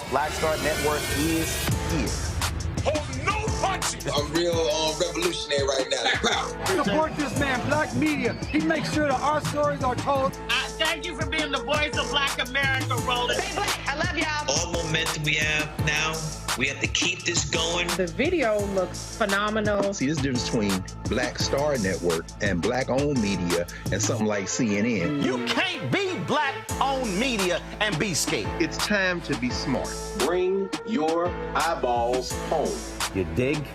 Black Star Network is here. Oh, no punches! I'm real revolutionary right now. Support this man, Black Media. He makes sure that our stories are told. Thank you for being the voice of Black America, Roland. Stay black. I love y'all. All momentum we have now, we have to keep this going. The video looks phenomenal. See, this difference between Black Star Network and Black-owned media and something like CNN. You can't be Black-owned media and be scared. It's time to be smart. Bring your eyeballs home. You dig?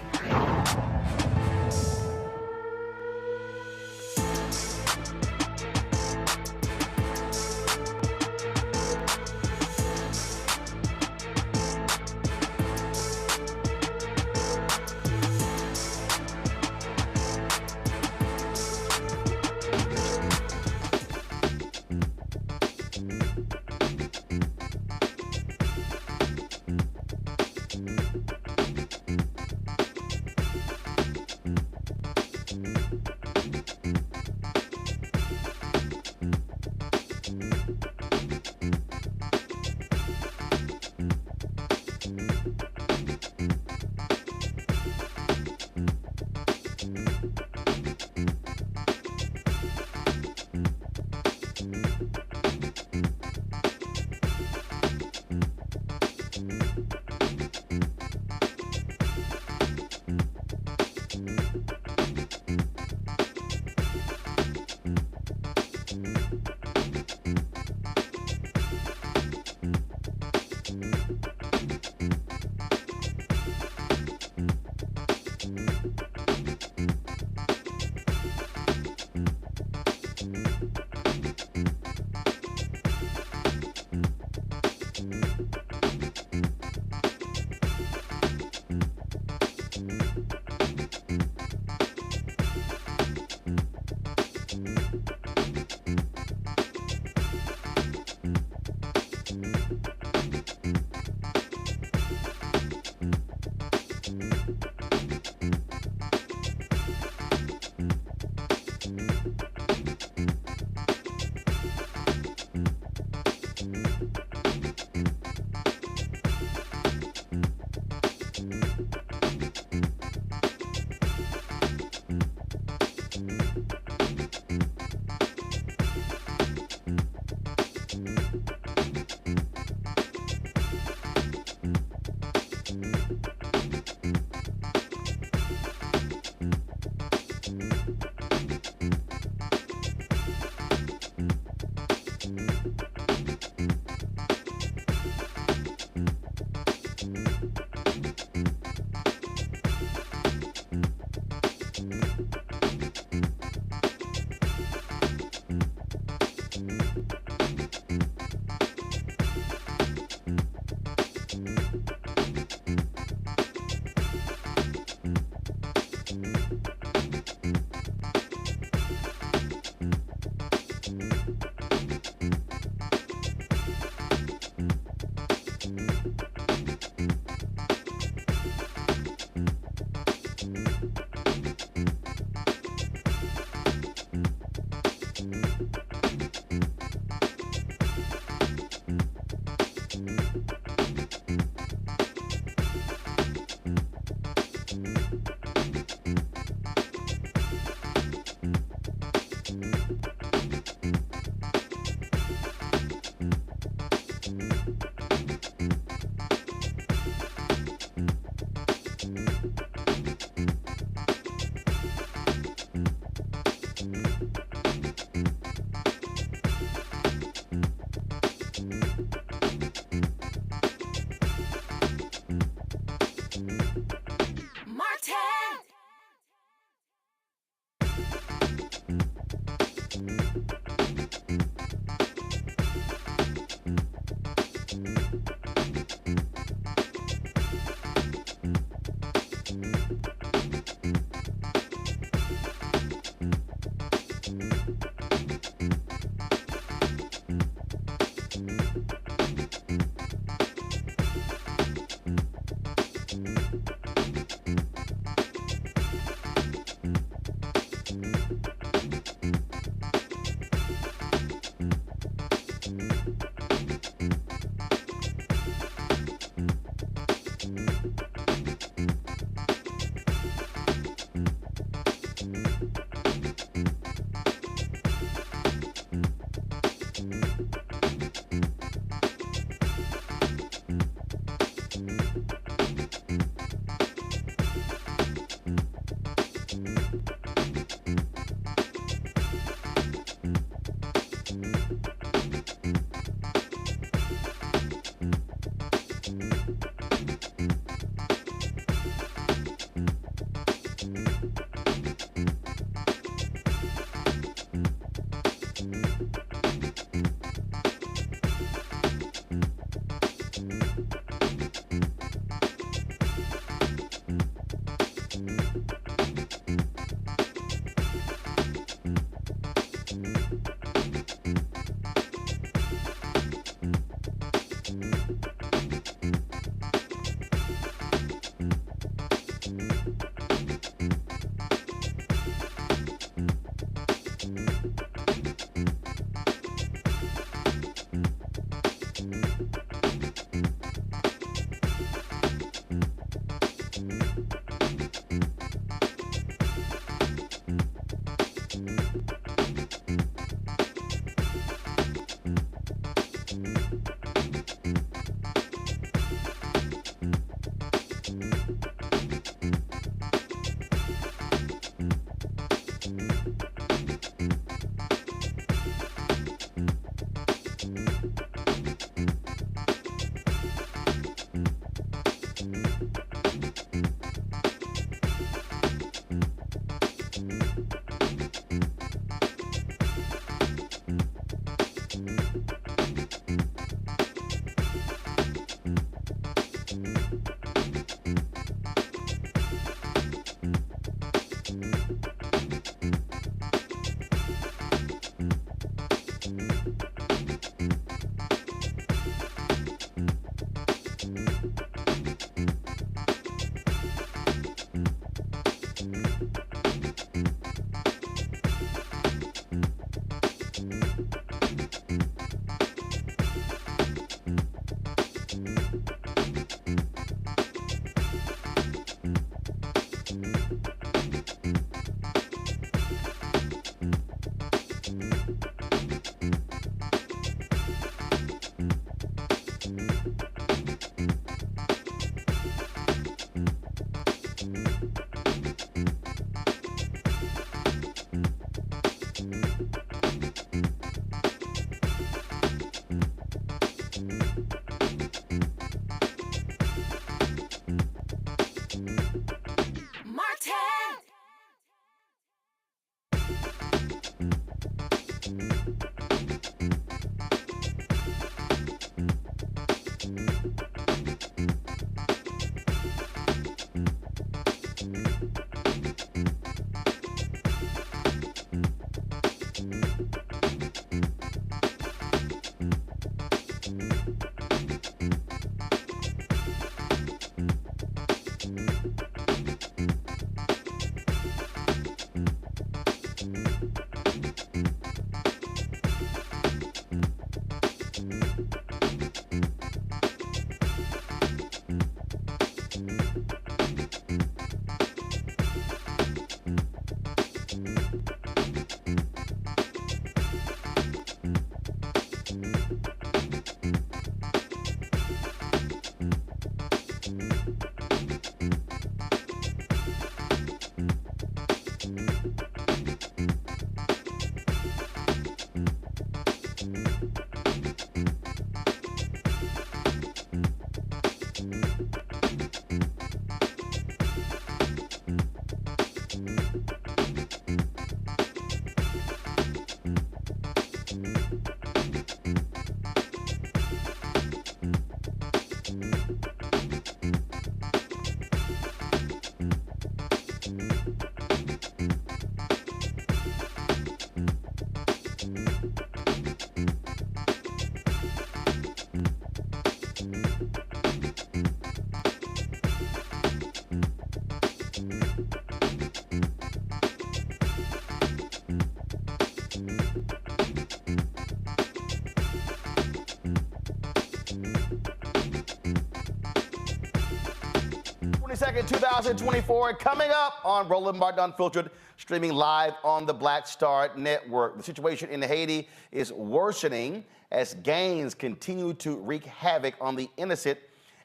2nd, 2024, coming up on Roland Martin Unfiltered, streaming live on the Black Star Network. The situation in Haiti is worsening as gangs continue to wreak havoc on the innocent,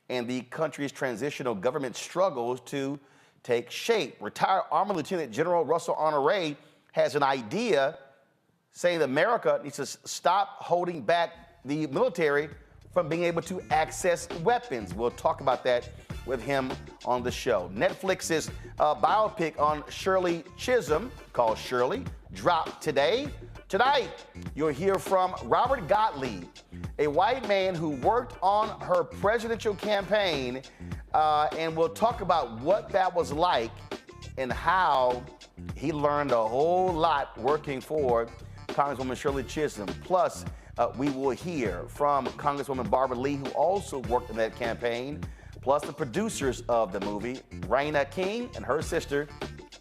and the country's transitional government struggles to take shape. Retired Army Lieutenant General Russel Honoré has an idea, saying that America needs to stop holding back the military from being able to access weapons. We'll talk about that with him on the show. Netflix's biopic on Shirley Chisholm, called Shirley, dropped today. Tonight, you'll hear from Robert Gottlieb, a white man who worked on her presidential campaign, and we'll talk about what that was like and how he learned a whole lot working for Congresswoman Shirley Chisholm. Plus, we will hear from Congresswoman Barbara Lee, who also worked in that campaign, plus the producers of the movie, Raina King, and her sister,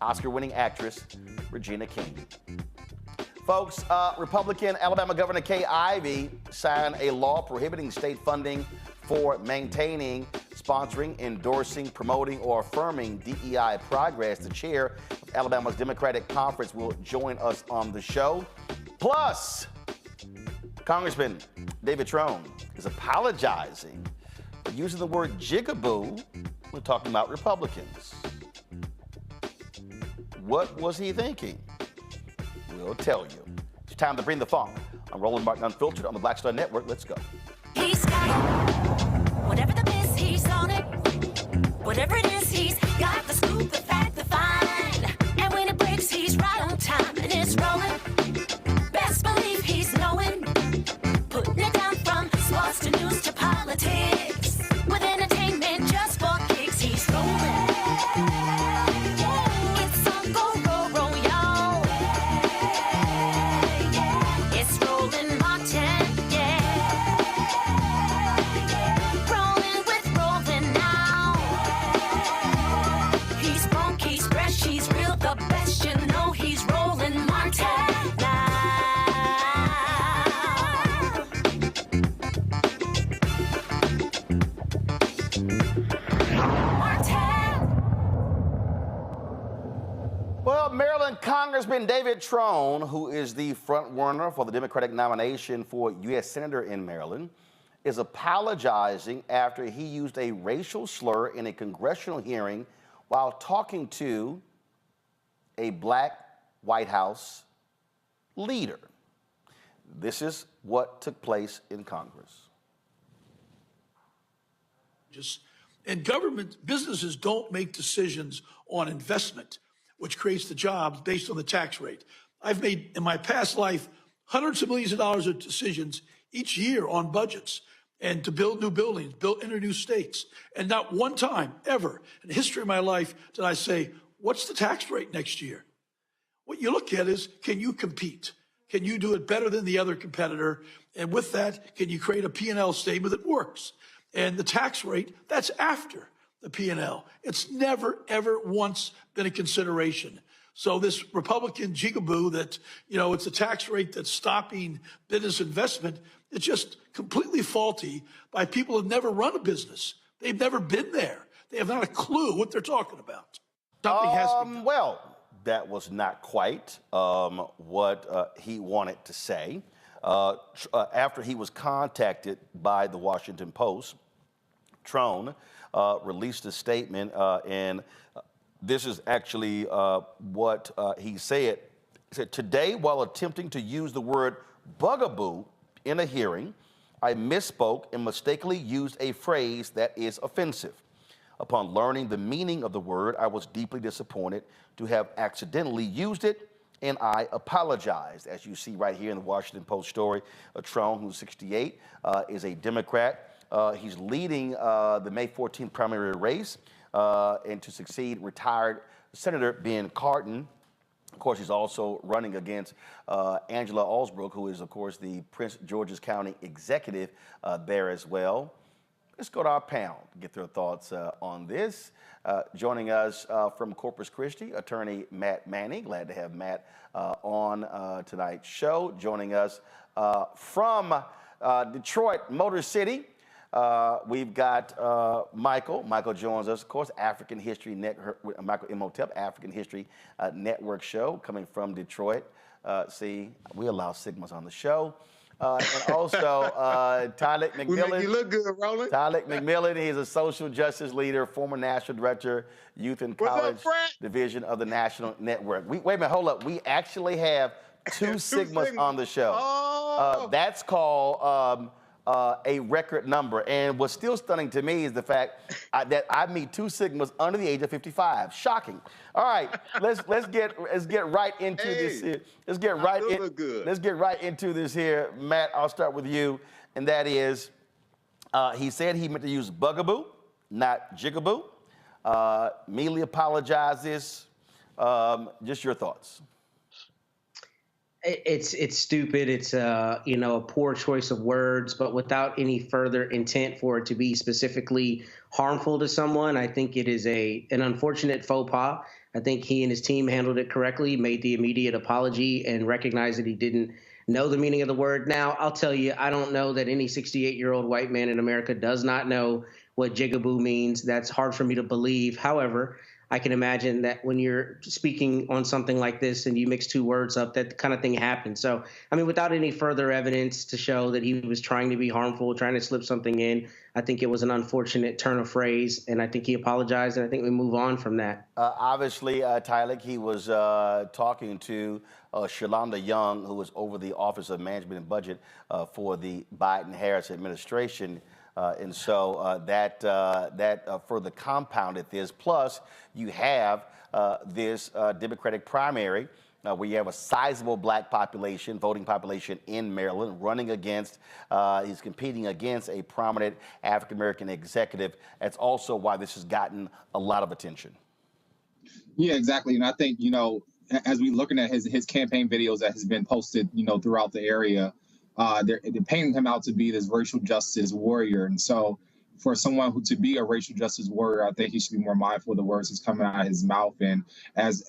Oscar-winning actress Regina King. Folks, Republican Alabama Governor Kay Ivey signed a law prohibiting state funding for maintaining, sponsoring, endorsing, promoting, or affirming DEI progress. The chair of Alabama's Democratic Conference will join us on the show. Plus, Congressman David Trone is apologizing for using the word jigaboo when talking about Republicans. What was he thinking? We'll tell you. It's time to bring the funk. I'm Roland Martin Unfiltered on the Black Star Network. Let's go. He's got it. Whatever the miss, he's on it. Whatever it is, he's got the scoop, the fact, the find. And when it breaks, he's right on time and it's rolling. Best believe he's knowing. Putting it down from sports to news to politics. With entertainment just for kicks, he's rolling. It's on go, roll, y'all. It's Roland Martin, yeah. Rolling with Roland now. He's funky, he's fresh, he's real, the best, you know he's Roland Martin now. Well, Maryland Congressman David Trone, who is the front runner for the Democratic nomination for U.S. Senator in Maryland, is apologizing after he used a racial slur in a congressional hearing while talking to a black White House leader. This is what took place in Congress. And government businesses don't make decisions on investment, which creates the jobs based on the tax rate. I've made, in my past life, hundreds of millions of dollars of decisions each year on budgets and to build new buildings, enter new states. And not one time ever in the history of my life did I say, what's the tax rate next year? What you look at is, can you compete? Can you do it better than the other competitor? And with that, can you create a P&L statement that works? And the tax rate, that's after the P&L. It's never, ever once been a consideration. So this Republican jigaboo that, it's a tax rate that's stopping business investment, it's just completely faulty by people who've never run a business. They've never been there. They have not a clue what they're talking about. Something has to be done. Well, that was not quite what he wanted to say. After he was contacted by the Washington Post, Trone released a statement, and this is actually what he said. He said, "Today, while attempting to use the word bugaboo in a hearing, I misspoke and mistakenly used a phrase that is offensive. Upon learning the meaning of the word, I was deeply disappointed to have accidentally used it, and I apologized." As you see right here in the Washington Post story, Trone, who's 68, is a Democrat. He's leading the May 14th primary race, and to succeed retired Senator Ben Cardin. Of course, he's also running against Angela Alsbrook, who is, of course, the Prince George's County executive there as well. Let's go to our panel to get their thoughts on this. Joining us from Corpus Christi, attorney Matt Manning. Glad to have Matt on tonight's show. Joining us from Detroit, Motor City, We've got Michael. Michael joins us, of course, African History Network, Michael Imhotep, African History Network show coming from Detroit. See, we allow Sigmas on the show. And also Tyler McMillan. We make you look good, Roland. Tyler McMillan, he's a social justice leader, former national director, youth and college division of the National Network. Wait a minute, hold up. We actually have two Sigmas on the show. Oh. That's called a record number. And what's still stunning to me is the fact that I meet two Sigmas under the age of 55. Shocking. All right, let's get right into this here. Let's get right into this here. Matt, I'll start with you, and that is, he said he meant to use bugaboo, not jigaboo. Immediately apologizes. Just your thoughts. It's stupid. It's a poor choice of words, but without any further intent for it to be specifically harmful to someone. I think it is an unfortunate faux pas. I think he and his team handled it correctly, made the immediate apology, and recognized that he didn't know the meaning of the word. Now, I'll tell you, I don't know that any 68-year-old white man in America does not know what jigaboo means. That's hard for me to believe. However, I can imagine that when you're speaking on something like this and you mix two words up, that kind of thing happens. So, I mean, without any further evidence to show that he was trying to be harmful, trying to slip something in, I think it was an unfortunate turn of phrase, and I think he apologized, and I think we move on from that. Obviously, Tyler, he was talking to Shalonda Young, who was over the Office of Management and Budget for the Biden-Harris administration. And so that further compounded this. Plus, you have this Democratic primary where you have a sizable black population, voting population in Maryland, running against, he's competing against a prominent African-American executive. That's also why this has gotten a lot of attention. Yeah, exactly. And I think, as we're looking at his campaign videos that has been posted, throughout the area, they're painting him out to be this racial justice warrior. And so for someone to be a racial justice warrior, I think he should be more mindful of the words that's coming out of his mouth. And as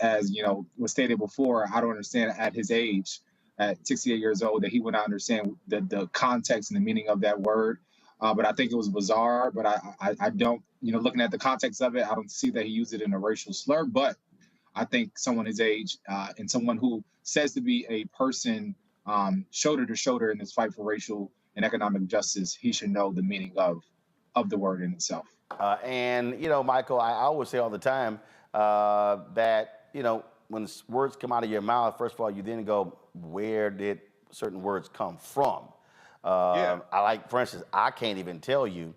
was stated before, I don't understand at his age, at 68 years old, that he would not understand the context and the meaning of that word. But I think it was bizarre. But I don't, looking at the context of it, I don't see that he used it in a racial slur. But I think someone his age and someone who says to be a person shoulder to shoulder in this fight for racial and economic justice, he should know the meaning of the word in itself. And, Michael, I always say all the time that, when words come out of your mouth, first of all, you then go, where did certain words come from? I like, for instance, I can't even tell you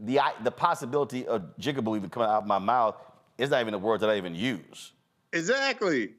the possibility of jigaboo even coming out of my mouth is not even the words that I even use. Exactly.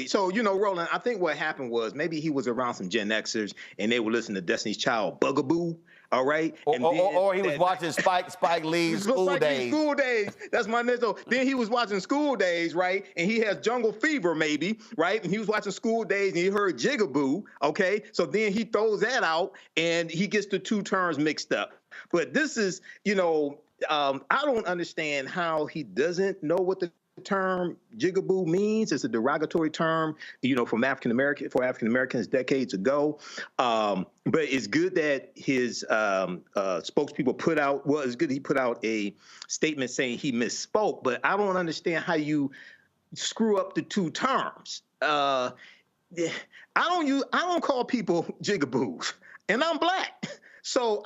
So, Roland, I think what happened was maybe he was around some Gen Xers and they were listening to Destiny's Child, Bugaboo. All right. Or he was watching Spike Lee's School Days. School Days. That's my next. So then he was watching School Days, right? And he has jungle fever, maybe, right? And he was watching School Days and he heard jigaboo. Okay. So then he throws that out and he gets the two terms mixed up. But this is, I don't understand how he doesn't know what the term jigaboo means. It's a derogatory term, from African Americans decades ago. But it's good that his spokespeople put out. Well, it's good he put out a statement saying he misspoke. But I don't understand how you screw up the two terms. I don't call people jigaboos, and I'm black. So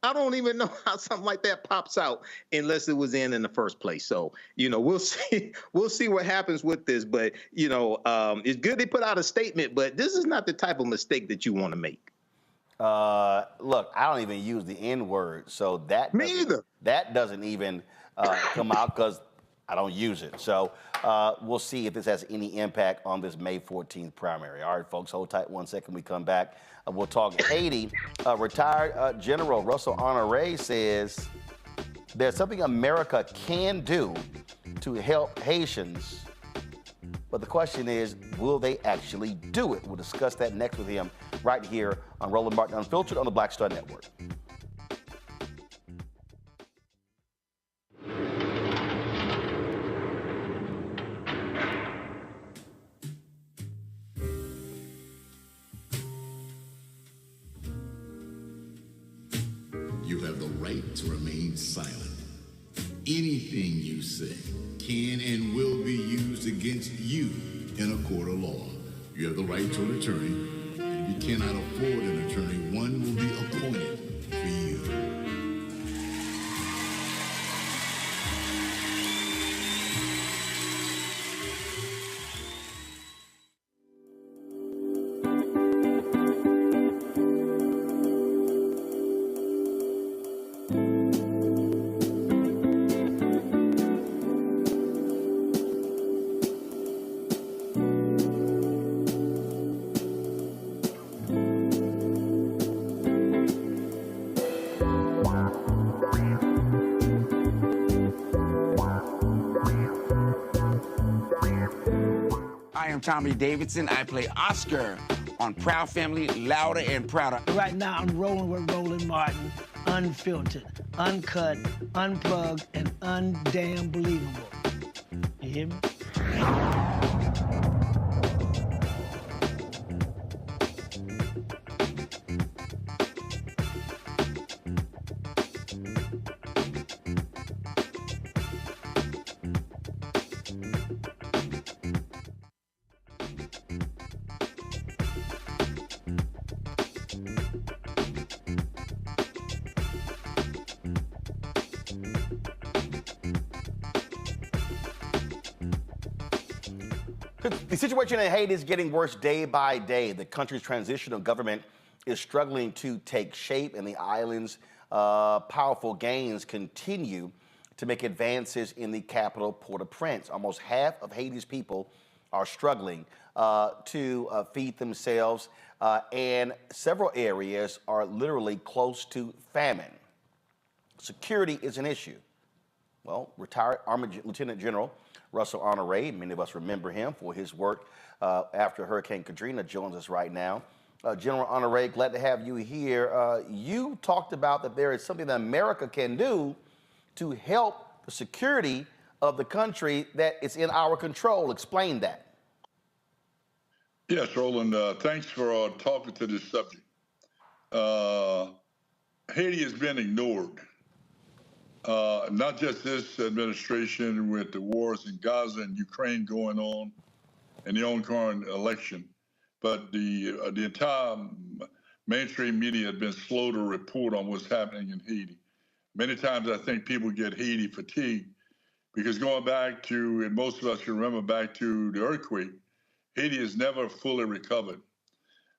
I don't even know how something like that pops out unless it was in the first place. So, we'll see what happens with this. But, it's good they put out a statement, but this is not the type of mistake that you want to make. Look, I don't even use the N word. So that doesn't even come out because I don't use it. So we'll see if this has any impact on this May 14th primary. All right, folks, hold tight 1 second. We come back. We'll talk Haiti. Retired General Russel Honoré says there's something America can do to help Haitians. But the question is, will they actually do it? We'll discuss that next with him right here on Roland Martin Unfiltered on the Black Star Network. right to remain silent. Anything you say can and will be used against you in a court of law. You have the right to an attorney, and if you cannot afford an attorney, one will be appointed for you. I am Tommy Davidson. I play Oscar on Proud Family, Louder and Prouder. Right now, I'm rolling with Roland Martin, unfiltered, uncut, unplugged, and undamn believable. You hear me? The situation in Haiti is getting worse day by day. The country's transitional government is struggling to take shape, and the island's powerful gains continue to make advances in the capital, Port-au-Prince. Almost half of Haiti's people are struggling to feed themselves, and several areas are literally close to famine. Security is an issue. Well, retired Army Lieutenant General Russel Honoré, many of us remember him for his work after Hurricane Katrina, joins us right now. General Honoré, glad to have you here. You talked about that there is something that America can do to help the security of the country that is in our control. Explain that. Yes, Roland, thanks for talking to this subject. Haiti has been ignored. Not just this administration with the wars in Gaza and Ukraine going on and the ongoing election, but the entire mainstream media has been slow to report on what's happening in Haiti. Many times I think people get Haiti fatigue because going back to, and most of us can remember back to the earthquake, Haiti has never fully recovered.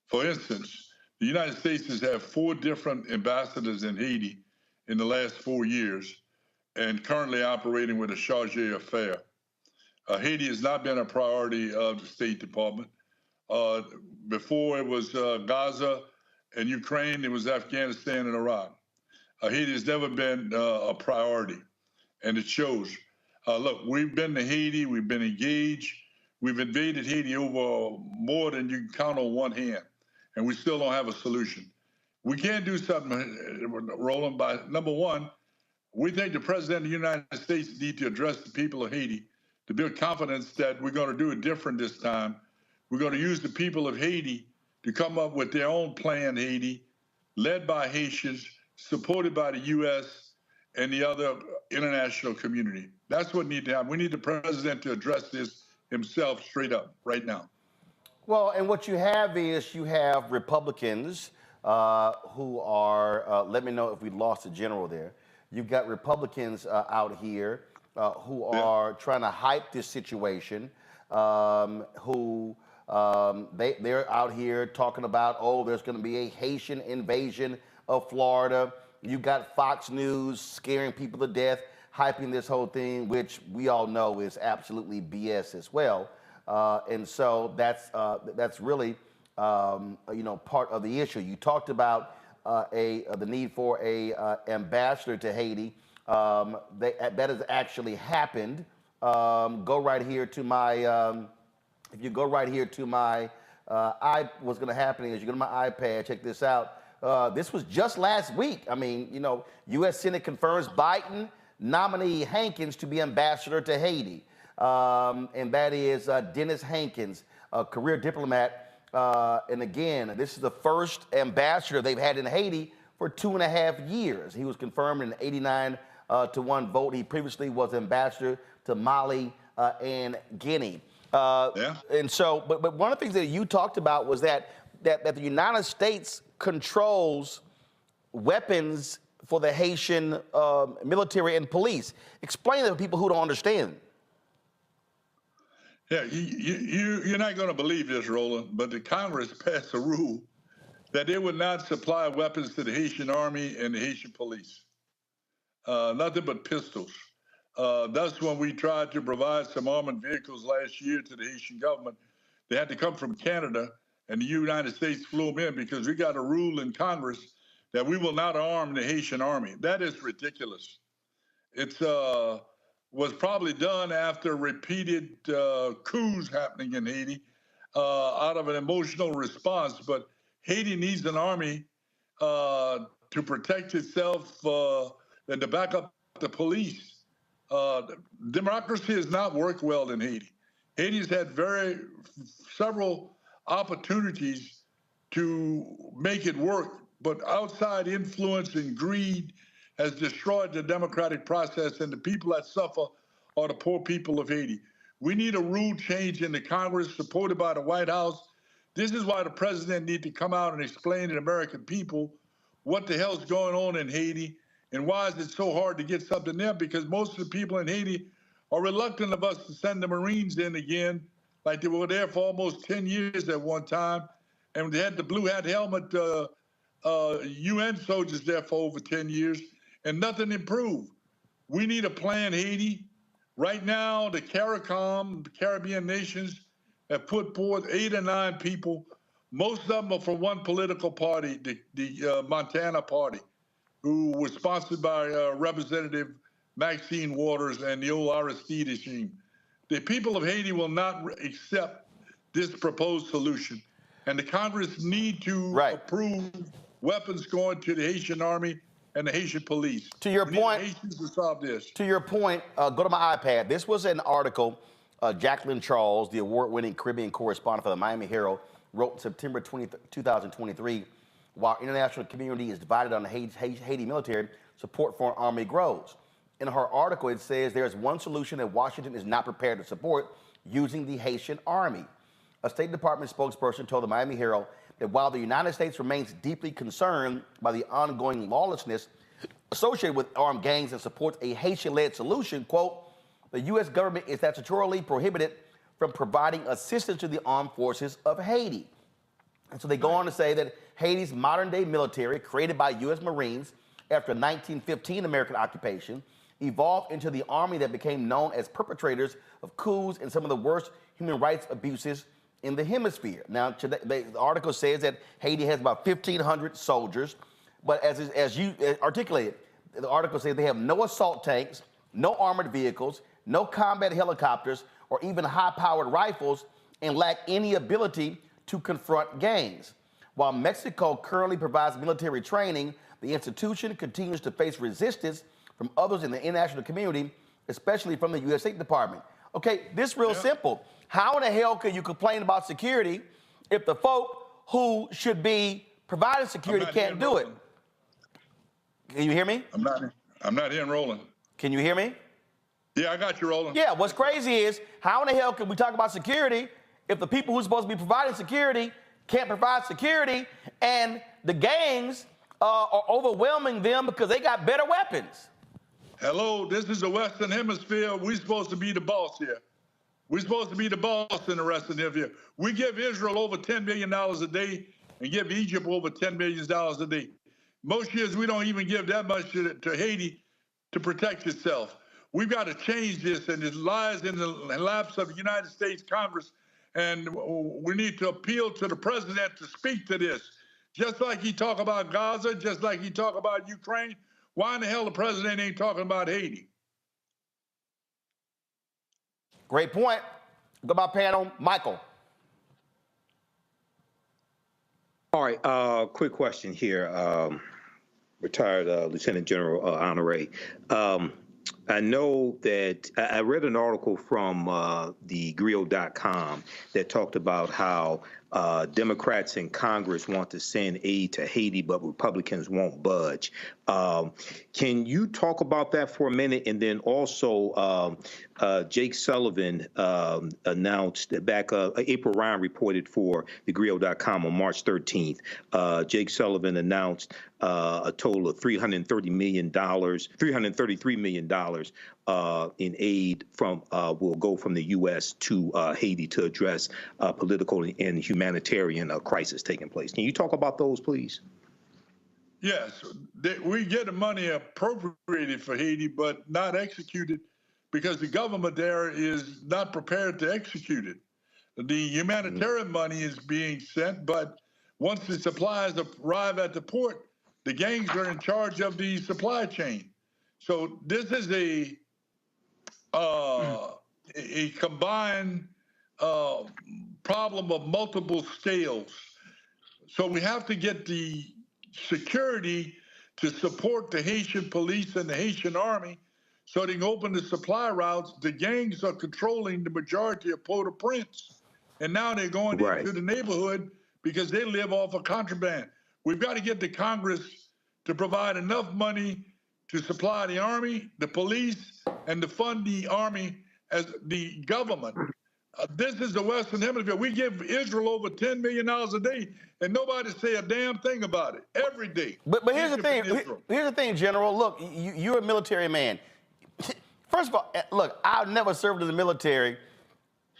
For instance, the United States has had 4 different ambassadors in Haiti in the last 4 years, and currently operating with a chargé affair. Haiti has not been a priority of the State Department. Before it was Gaza and Ukraine, it was Afghanistan and Iraq. Haiti has never been a priority, and it shows. Look, we've been to Haiti, we've been engaged, we've invaded Haiti over more than you can count on one hand, and we still don't have a solution. We can't do something, Roland, by number one, we think the President of the United States needs to address the people of Haiti to build confidence that we're going to do it different this time. We're going to use the people of Haiti to come up with their own plan, Haiti, led by Haitians, supported by the U.S. and the other international community. That's what needs to happen. We need the President to address this himself straight up right now. Well, and what you have is you have Republicans who are, let me know if we lost a general there. You've got Republicans out here who are trying to hype this situation, who they're out here talking about, oh, there's going to be a Haitian invasion of Florida. You got Fox News scaring people to death, hyping this whole thing, which we all know is absolutely BS as well. And so that's really part of the issue. You talked about the need for a ambassador to Haiti. That has actually happened. Go right here to my. If you go right here to my, what's going to happen is you go to my iPad. Check this out. This was just last week. I mean, U.S. Senate confirms Biden nominee Hankins to be ambassador to Haiti, and that is Dennis Hankins, a career diplomat. And again, this is the first ambassador they've had in Haiti for 2.5 years. He was confirmed in an 89 to 1 vote. He previously was ambassador to Mali and Guinea. And so, but one of the things that you talked about was that the United States controls weapons for the Haitian military and police. Explain that to people who don't understand. Yeah, you're not going to believe this, Roland, but the Congress passed a rule that they would not supply weapons to the Haitian army and the Haitian police. Nothing but pistols. That's when we tried to provide some armored vehicles last year to the Haitian government. They had to come from Canada, and the United States flew them in because we got a rule in Congress that we will not arm the Haitian army. That is ridiculous. It's was probably done after repeated coups happening in Haiti out of an emotional response. But Haiti needs an army to protect itself and to back up the police. Democracy has not worked well in Haiti. Haiti's had several opportunities to make it work, but outside influence and greed has destroyed the democratic process, and the people that suffer are the poor people of Haiti. We need a rule change in the Congress supported by the White House. This is why the president needs to come out and explain to the American people what the hell's going on in Haiti and why is it so hard to get something there, because most of the people in Haiti are reluctant of us to send the Marines in again, like they were there for almost 10 years at one time, and they had the blue hat helmet UN soldiers there for over 10 years, and nothing improved. We need a plan, Haiti. Right now, the CARICOM, the Caribbean nations, have put forth 8 or 9 people. Most of them are from one political party, the Montana party, who was sponsored by Representative Maxine Waters and the old Aristide regime. The people of Haiti will not accept this proposed solution, and the Congress need to approve weapons going to the Haitian army and the Haitian police. To your point, Haitians to solve this. To your point, go to my iPad. This was an article Jacqueline Charles, the award-winning Caribbean correspondent for the Miami Herald, wrote in September 2023. While international community is divided on the Haiti military, support for an army grows. In her article, it says there's one solution that Washington is not prepared to support: using the Haitian army. A State Department spokesperson told the Miami Herald that while the United States remains deeply concerned by the ongoing lawlessness associated with armed gangs and supports a Haitian-led solution, quote, the U.S. government is statutorily prohibited from providing assistance to the armed forces of Haiti. And so they go on to say that Haiti's modern-day military, created by U.S. Marines after 1915 American occupation, evolved into the army that became known as perpetrators of coups and some of the worst human rights abuses in the hemisphere. Now, today, the article says that Haiti has about 1,500 soldiers, but as you articulated, the article says they have no assault tanks, no armored vehicles, no combat helicopters, or even high-powered rifles, and lack any ability to confront gangs. While Mexico currently provides military training, the institution continues to face resistance from others in the international community, especially from the U.S. State Department. Okay, this is real simple. How in the hell can you complain about security if the folk who should be providing security can't do it? Can you hear me? I'm not hearing Roland. Can you hear me? Yeah, I got you, Roland. Yeah, what's crazy is how in the hell can we talk about security if the people who's supposed to be providing security can't provide security and the gangs are overwhelming them because they got better weapons? Hello, this is the Western Hemisphere. We're supposed to be the boss here. We're supposed to be the boss in the Western Hemisphere. We give Israel over $10 million a day and give Egypt over $10 million a day. Most years, we don't even give that much to Haiti to protect itself. We've got to change this, and it lies in the laps of the United States Congress, and we need to appeal to the president to speak to this. Just like he talked about Gaza, just like he talked about Ukraine, why in the hell the president ain't talking about Haiti? Great point. Go to my panel, Michael. All right, quick question here. Retired Lieutenant General Honoré. I know that I read an article from the Griot.com that talked about how Democrats in Congress want to send aid to Haiti, but Republicans won't budge. Can you talk about that for a minute? And then also, Jake Sullivan announced that back, April Ryan reported for the Griot.com on March 13th. Jake Sullivan announced a total of $333 million in aid from will go from the U.S. to Haiti to address political and humanitarian crisis taking place. Can you talk about those, please? Yes, we get the money appropriated for Haiti, but not executed because the government there is not prepared to execute it. The humanitarian money is being sent, but once the supplies arrive at the port, the gangs are in charge of the supply chain. So this is a combined problem of multiple scales. So we have to get the security to support the Haitian police and the Haitian army so they can open the supply routes. The gangs are controlling the majority of Port-au-Prince. And now they're going into the neighborhood because they live off of contraband. We've got to get the Congress to provide enough money to supply the army, the police, and to fund the army as the government. This is the Western Hemisphere. We give Israel over $10 million a day, and nobody say a damn thing about it every day. But here's the thing. Here's the thing, General. Look, you're a military man. First of all, look, I've never served in the military,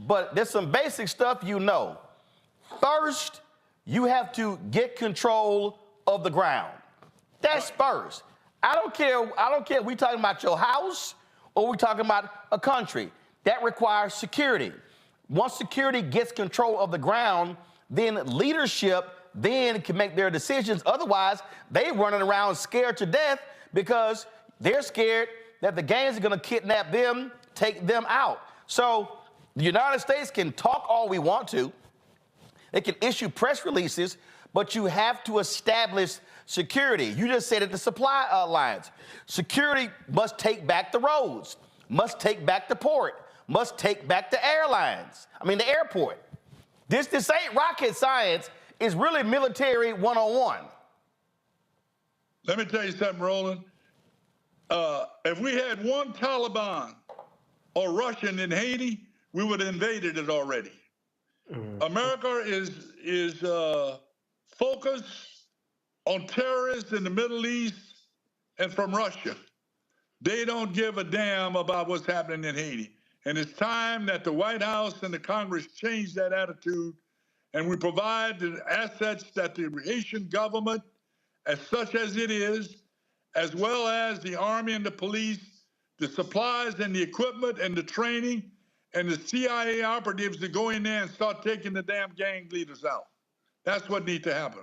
but there's some basic stuff you know. First, you have to get control of the ground. That's first. I don't care if we're talking about your house or we're talking about a country. That requires security. Once security gets control of the ground, then leadership then can make their decisions. Otherwise, they running around scared to death because they're scared that the gangs are going to kidnap them, take them out. So the United States can talk all we want to. They can issue press releases, but you have to establish security. You just said it, the supply lines. Security must take back the roads, must take back the port, must take back the the airport. This ain't rocket science. It's really military 101. Let me tell you something, Roland. If we had one Taliban or Russian in Haiti, we would have invaded it already. America is focused on terrorists in the Middle East and from Russia. They don't give a damn about what's happening in Haiti. And it's time that the White House and the Congress change that attitude, and we provide the assets that the Haitian government, as such as it is, as well as the Army and the police, the supplies and the equipment and the training, and the CIA operatives to go in there and start taking the damn gang leaders out. That's what needs to happen.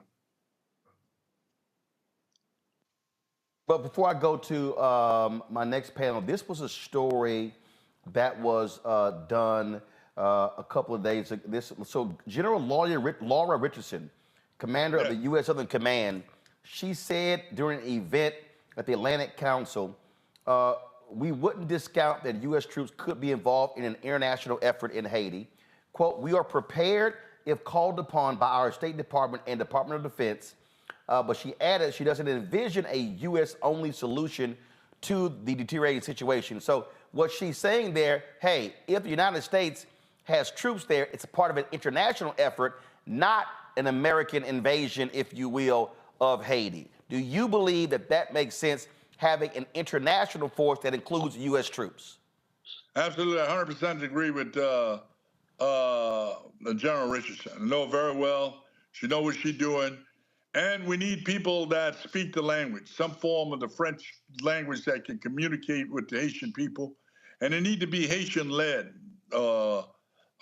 But before I go to my next panel, this was a story that was done a couple of days ago. So General Laura Richardson, commander of the U.S. Southern Command, she said during an event at the Atlantic Council, we wouldn't discount that U.S. troops could be involved in an international effort in Haiti. Quote, we are prepared if called upon by our State Department and Department of Defense. But she added she doesn't envision a U.S.-only solution to the deteriorating situation. So what she's saying there, hey, if the United States has troops there, it's a part of an international effort, not an American invasion, if you will, of Haiti. Do you believe that that makes sense, having an international force that includes U.S. troops? Absolutely, I 100% agree with General Richardson. I know very well. She knows what she's doing. And we need people that speak the language, some form of the French language that can communicate with the Haitian people. And they need to be Haitian-led,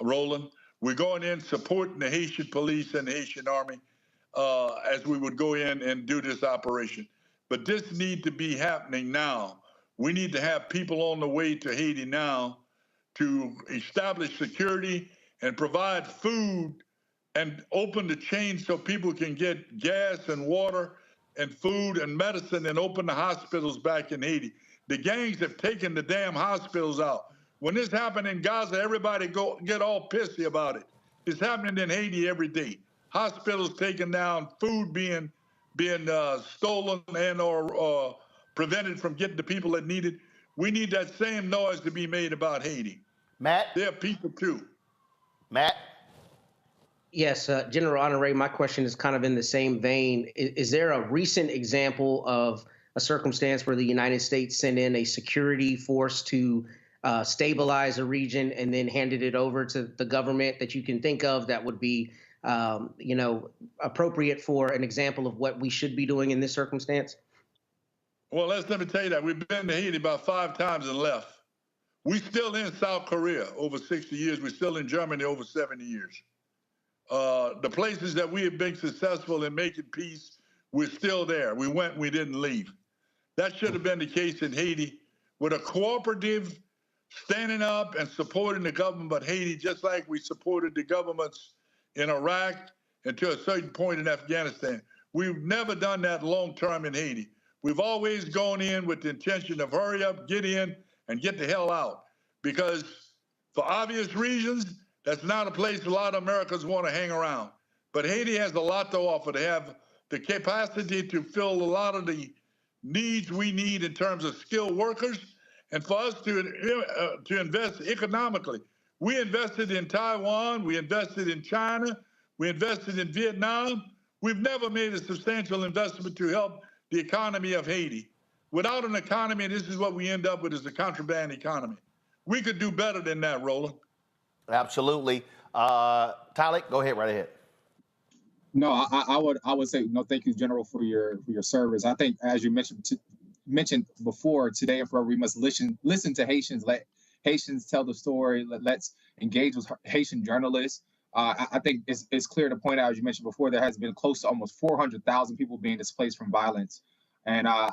Roland. We're going in supporting the Haitian police and the Haitian army as we would go in and do this operation. But this needs to be happening now. We need to have people on the way to Haiti now to establish security and provide food and open the chain so people can get gas and water and food and medicine and open the hospitals back in Haiti. The gangs have taken the damn hospitals out. When this happened in Gaza, everybody get all pissy about it. It's happening in Haiti every day. Hospitals taken down, food being stolen and/or prevented from getting the people that need it. We need that same noise to be made about Haiti. Matt? They're people too. Matt? Yes, General Honoré, my question is kind of in the same vein. Is there a recent example of a circumstance where the United States sent in a security force to stabilize a region and then handed it over to the government that you can think of that would be, appropriate for an example of what we should be doing in this circumstance? Well, let me tell you that. We've been to Haiti about 5 times and left. We're still in South Korea over 60 years. We're still in Germany over 70 years. The places that we have been successful in making peace, we're still there. We went, we didn't leave. That should have been the case in Haiti with a cooperative standing up and supporting the government of Haiti, just like we supported the governments in Iraq and to a certain point in Afghanistan. We've never done that long term in Haiti. We've always gone in with the intention of hurry up, get in, and get the hell out. Because for obvious reasons, that's not a place a lot of Americans want to hang around. But Haiti has a lot to offer. They have the capacity to fill a lot of the needs we need in terms of skilled workers, and for us to invest economically. We invested in Taiwan, we invested in China, we invested in Vietnam. We've never made a substantial investment to help the economy of Haiti. Without an economy, this is what we end up with, is a contraband economy. We could do better than that, Roland. Absolutely. Tyler, go ahead, right ahead. No, I would say no. Thank you, General, for your service. I think, as you mentioned before, today and forever, we must listen to Haitians. Let Haitians tell the story. Let's engage with Haitian journalists. I think it's clear to point out, as you mentioned before, there has been close to almost 400,000 people being displaced from violence. And I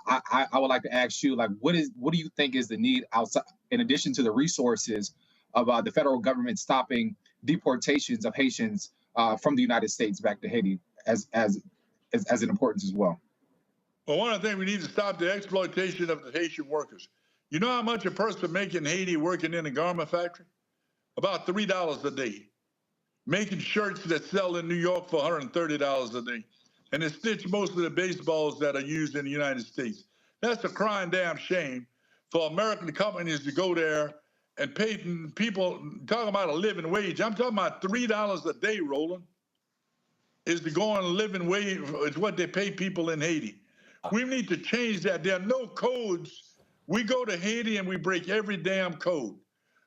would like to ask you, like, what do you think is the need outside, in addition to the resources of the federal government stopping deportations of Haitians from the United States back to Haiti as an importance as well? Well, one of the things we need to stop the exploitation of the Haitian workers. You know how much a person makes in Haiti working in a garment factory? About $3 a day. Making shirts that sell in New York for $130 a day. And they stitch most of the baseballs that are used in the United States. That's a crying damn shame for American companies to go there and pay people, talking about a living wage. I'm talking about $3 a day, Roland, is to go on a living wage. It's what they pay people in Haiti. We need to change that. There are no codes. We go to Haiti and we break every damn code.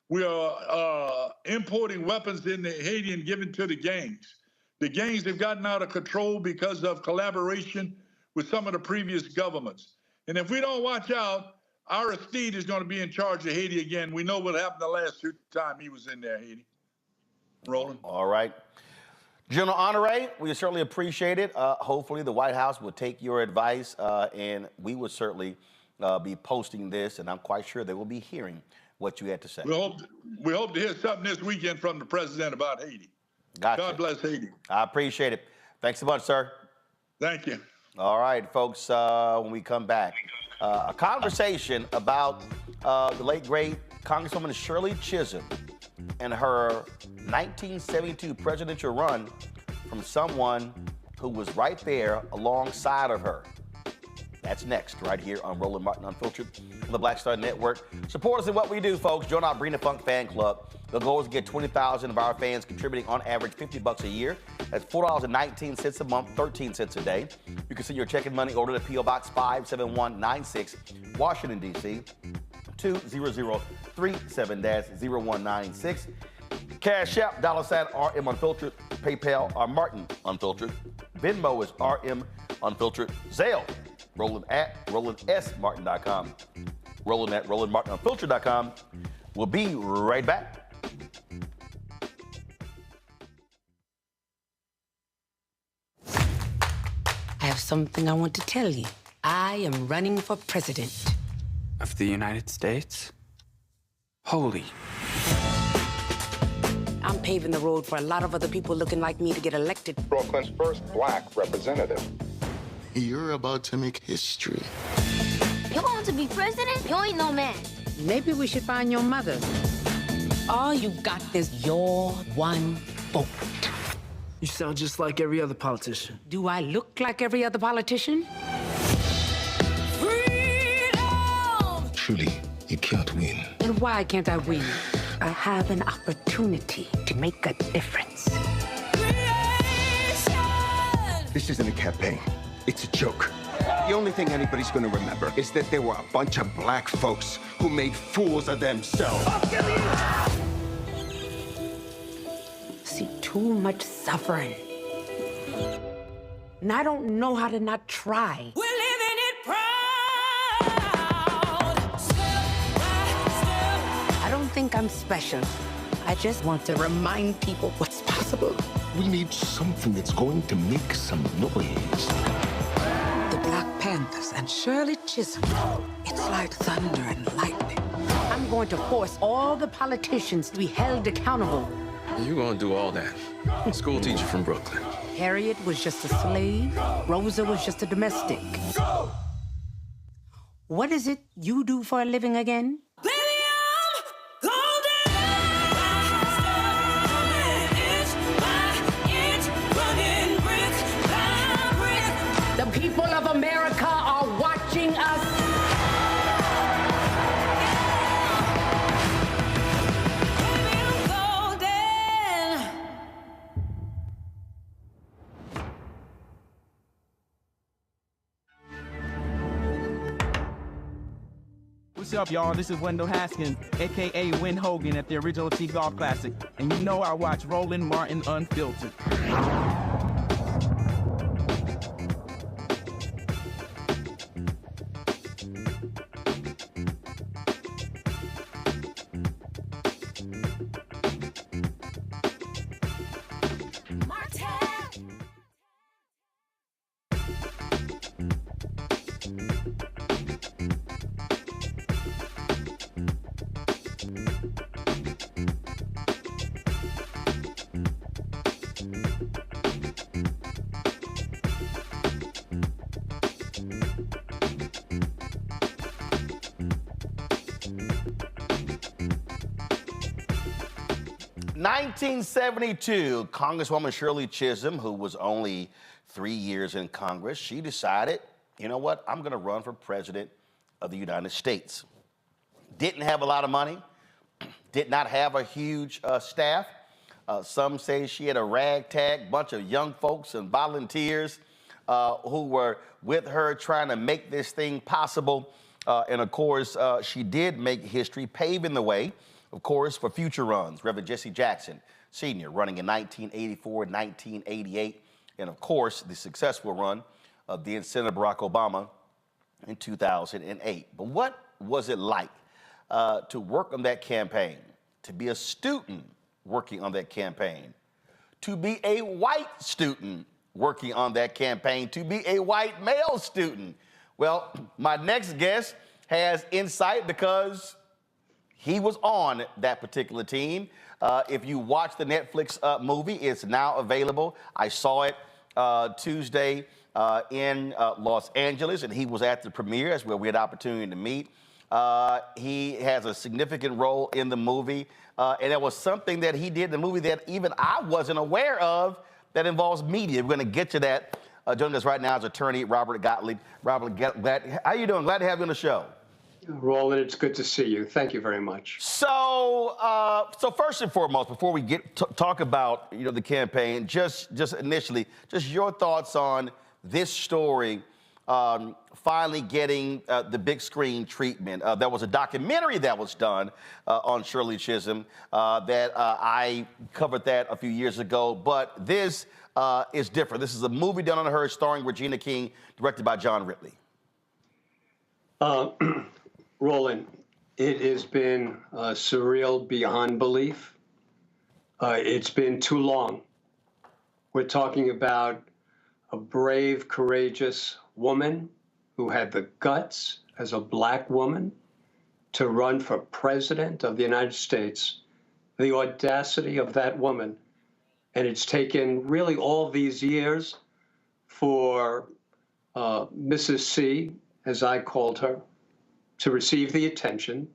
We are importing weapons into Haiti and giving to the gangs. The gangs have gotten out of control because of collaboration with some of the previous governments. And if we don't watch out, Aristide is going to be in charge of Haiti again. We know what happened the last time he was in there, Haiti. Roland. All right. General Honoré, we certainly appreciate it. Hopefully the White House will take your advice, and we will certainly be posting this, and I'm quite sure they will be hearing what you had to say. We hope to hear something this weekend from the president about Haiti. Gotcha. God bless Haiti. I appreciate it. Thanks so much, sir. Thank you. All right, folks, when we come back, a conversation about the late, great Congresswoman Shirley Chisholm and her 1972 presidential run from someone who was right there alongside of her. That's next, right here on Roland Martin Unfiltered on the Black Star Network. Support us in what we do, folks. Join our Bring the Funk fan club. The goal is to get 20,000 of our fans contributing on average $50 a year. That's $4.19 a month, 13 cents a day. You can send your check and money order to P.O. Box 57196, Washington, D.C., 20037-0196. Cash App, $RM Unfiltered. PayPal, Martin Unfiltered. Venmo is RM Unfiltered. Zelle, Roland at RolandSMartin.com. Roland at RolandMartinUnfiltered.com. We'll be right back. I have something I want to tell you. I am running for president. Of the United States? Holy. I'm paving the road for a lot of other people looking like me to get elected. Brooklyn's first black representative. You're about to make history. You You want to be president? You ain't no man. Maybe we should find your mother. All you got is your one vote. You sound just like every other politician. Do I look like every other politician? Truly, you can't win. And why can't I win? I have an opportunity to make a difference. This isn't a campaign. It's a joke. The only thing anybody's gonna remember is that there were a bunch of black folks who made fools of themselves. See too much suffering. And I don't know how to not try. We're living it proud. I don't think I'm special. I just want to remind people what's possible. We need something that's going to make some noise. The Black Panthers and Shirley Chisholm. It's like thunder and lightning. I'm going to force all the politicians to be held accountable. You're gonna do all that. School teacher from Brooklyn. Harriet was just a slave. Rosa was just a domestic. What is it you do for a living again? The people of America are watching us. What's up, y'all? This is Wendell Haskins, a.k.a. Win Hogan at the original T-Golf Classic. And you know I watch Roland Martin Unfiltered. In 1972, Congresswoman Shirley Chisholm, who was only 3 years in Congress, she decided, you know what, I'm gonna run for president of the United States. Didn't have a lot of money, did not have a huge staff. Some say she had a ragtag bunch of young folks and volunteers who were with her trying to make this thing possible. And of course, she did make history, paving the way, of course, for future runs. Reverend Jesse Jackson, Sr., running in 1984, 1988, and of course, the successful run of then Senator Barack Obama in 2008. But what was it like to work on that campaign, to be a student working on that campaign, to be a white student working on that campaign, to be a white male student? Well, my next guest has insight because he was on that particular team. If you watch the Netflix movie, it's now available. I saw it Tuesday in Los Angeles, and he was at the premiere. That's where we had the opportunity to meet. He has a significant role in the movie, and it was something that he did in the movie that even I wasn't aware of that involves media. We're going to get to that. Joining us right now is attorney Robert Gottlieb. Robert, how you doing? Glad to have you on the show. Roland, it's good to see you. Thank you very much. So, so first and foremost, before we get talk about the campaign, just initially, just your thoughts on this story finally getting the big screen treatment. There was a documentary that was done on Shirley Chisholm that I covered that a few years ago, but this is different. This is a movie done on her, starring Regina King, directed by John Ridley. Roland, it has been surreal beyond belief. It's been too long. We're talking about a brave, courageous woman who had the guts as a black woman to run for president of the United States. The audacity of that woman. And it's taken really all these years for Mrs. C, as I called her, to receive the attention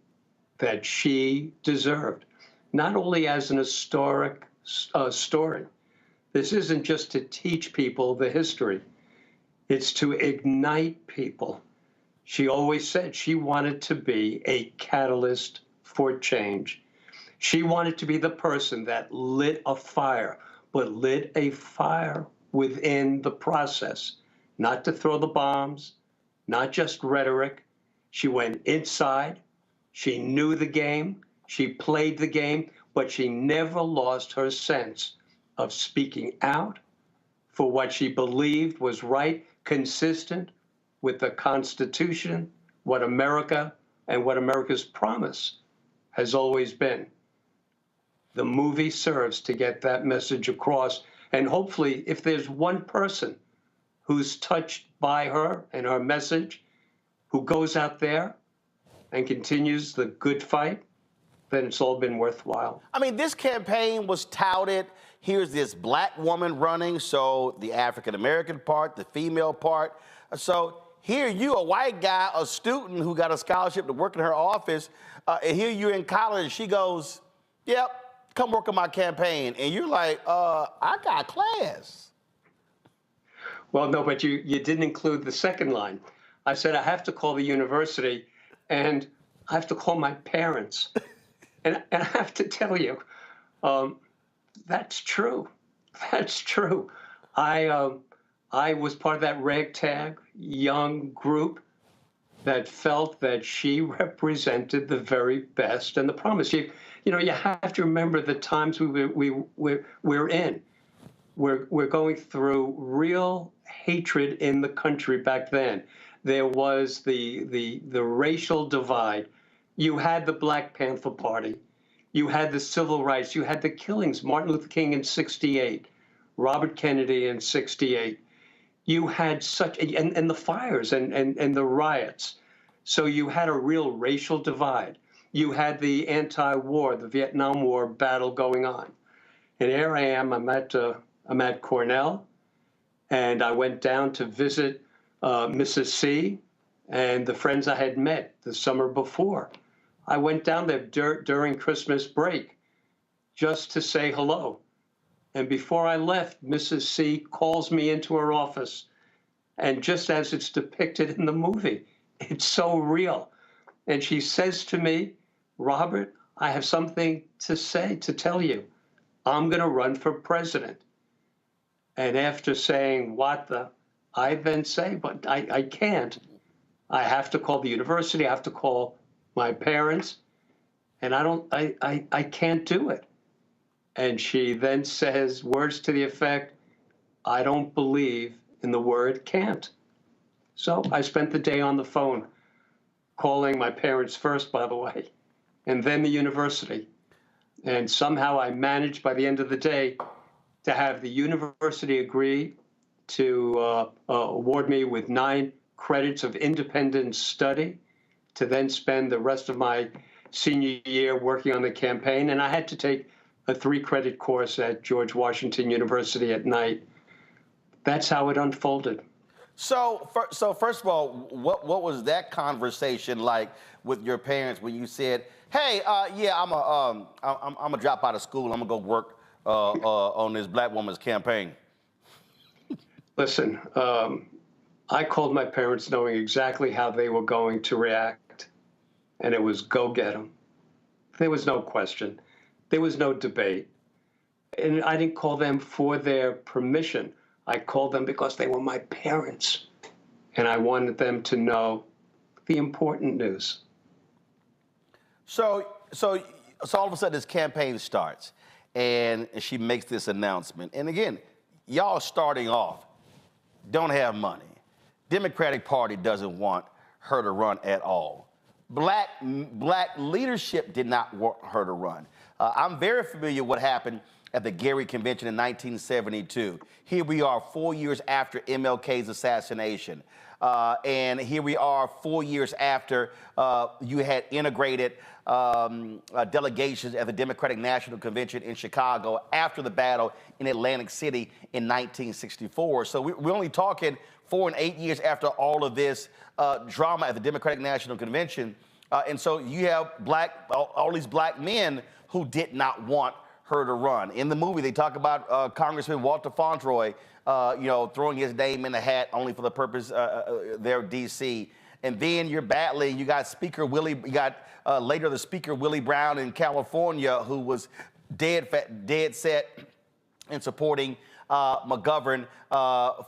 that she deserved, not only as an historic story. This isn't just to teach people the history. It's to ignite people. She always said she wanted to be a catalyst for change. She wanted to be the person that lit a fire, but lit a fire within the process, not to throw the bombs, not just rhetoric. She went inside. She knew the game. She played the game, but she never lost her sense of speaking out for what she believed was right, consistent with the Constitution, what America and what America's promise has always been. The movie serves to get that message across. And hopefully, if there's one person who's touched by her and her message, who goes out there and continues the good fight, then it's all been worthwhile. I mean, this campaign was touted. Here's this black woman running, so the African-American part, the female part. So here you, a white guy, a student who got a scholarship to work in her office, and here you're in college, she goes, yep, come work on my campaign. And you're like, I got class. Well, no, but you didn't include the second line. I said, I have to call the university, and I have to call my parents. And I have to tell you, that's true. That's true. I was part of that ragtag young group that felt that she represented the very best and the promise. You know, you have to remember the times we're in. We're going through real hatred in the country back then. There was the racial divide. You had the Black Panther Party. You had the civil rights. You had the killings. Martin Luther King in '68, Robert Kennedy in '68. You had such, and the fires and the riots. So you had a real racial divide. You had the anti-war, the Vietnam War battle going on. And here I am, I'm at Cornell, and I went down to visit Mrs. C and the friends I had met the summer before. I went down there during Christmas break just to say hello. And before I left, Mrs. C calls me into her office. And just as it's depicted in the movie, it's so real. And she says to me, Robert, I have something to say, to tell you. I'm going to run for president. And after saying, what the, I then say, but I can't. I have to call the university. I have to call my parents. And I can't do it. And she then says words to the effect, I don't believe in the word can't. So I spent the day on the phone, calling my parents first, by the way, and then the university. And somehow I managed by the end of the day to have the university agree to award me with 9 credits of independent study to then spend the rest of my senior year working on the campaign. And I had to take a 3-credit course at George Washington University at night. That's how it unfolded. So first of all, what was that conversation like with your parents when you said, "Hey, yeah, I'm a drop out of school. I'm gonna go work on this black woman's campaign"? Listen, I called my parents knowing exactly how they were going to react, and it was go get them. There was no question. There was no debate. And I didn't call them for their permission. I called them because they were my parents, and I wanted them to know the important news. So all of a sudden this campaign starts, and she makes this announcement. And again, y'all starting off, don't have money. Democratic Party doesn't want her to run at all. Black leadership did not want her to run. I'm very familiar with what happened at the Gary Convention in 1972. Here we are 4 years after MLK's assassination. And here we are 4 years after you had integrated delegations at the Democratic National Convention in Chicago after the battle in Atlantic City in 1964. So we're only talking 4 and 8 years after all of this drama at the Democratic National Convention. And so you have all these black men who did not want her to run. In the movie, they talk about Congressman Walter Fauntroy, throwing his name in the hat only for the purpose there of D.C. And then you're battling. You got later the Speaker Willie Brown in California, who was dead set in supporting McGovern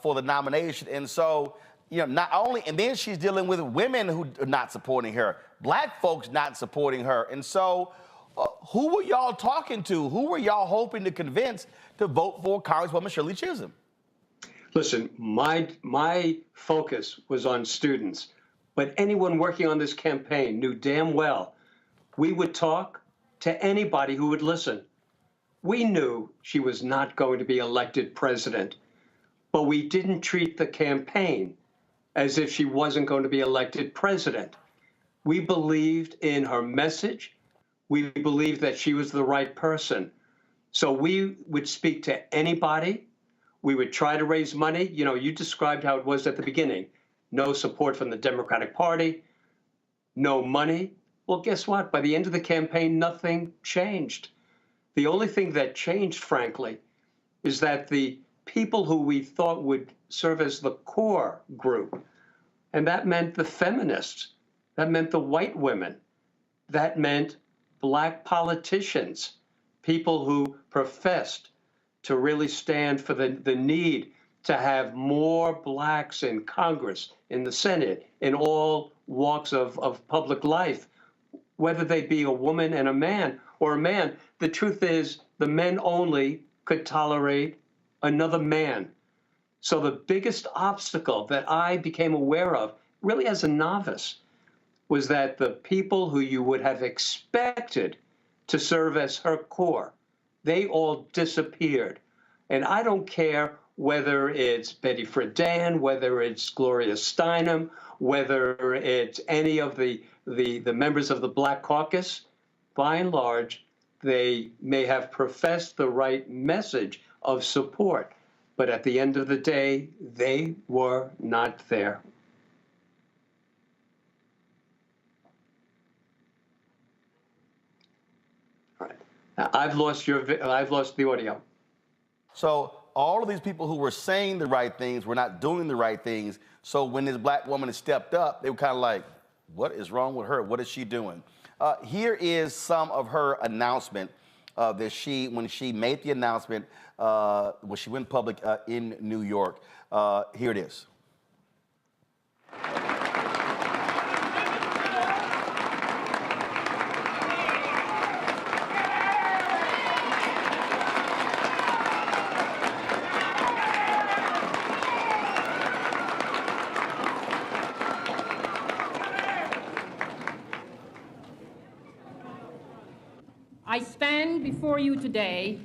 for the nomination. And so, not only, and then she's dealing with women who are not supporting her, black folks not supporting her. And so, who were y'all talking to? Who were y'all hoping to convince to vote for Congresswoman Shirley Chisholm? Listen, my focus was on students, but anyone working on this campaign knew damn well we would talk to anybody who would listen. We knew she was not going to be elected president, but we didn't treat the campaign as if she wasn't going to be elected president. We believed in her message. We believed that she was the right person. So we would speak to anybody. We would try to raise money. You described how it was at the beginning. No support from the Democratic Party, no money. Well, guess what? By the end of the campaign, nothing changed. The only thing that changed, frankly, is that the people who we thought would serve as the core group, and that meant the feminists, that meant the white women, that meant black politicians, people who professed to really stand for the need to have more blacks in Congress, in the Senate, in all walks of public life, whether they be a woman and a man or a man. The truth is, the men only could tolerate another man. So the biggest obstacle that I became aware of, really as a novice, was that the people who you would have expected to serve as her core, they all disappeared. And I don't care whether it's Betty Friedan, whether it's Gloria Steinem, whether it's any of the members of the Black Caucus. By and large, they may have professed the right message of support, but at the end of the day, they were not there. All right. Now, I've lost the audio. So all of these people who were saying the right things were not doing the right things. So when this black woman has stepped up, they were kind of like, what is wrong with her? What is she doing? Here is some of her announcement when she made the announcement when she went public in New York. Here it is. I stand before you today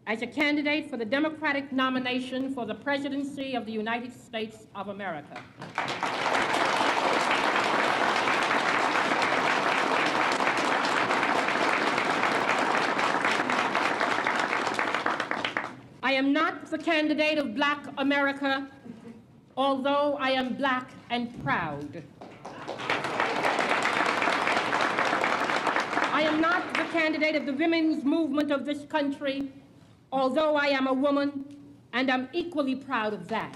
as a candidate for the Democratic nomination for the presidency of the United States of America. I am not the candidate of Black America, although I am Black and proud. I am not the candidate of the women's movement of this country, although I am a woman, and I'm equally proud of that.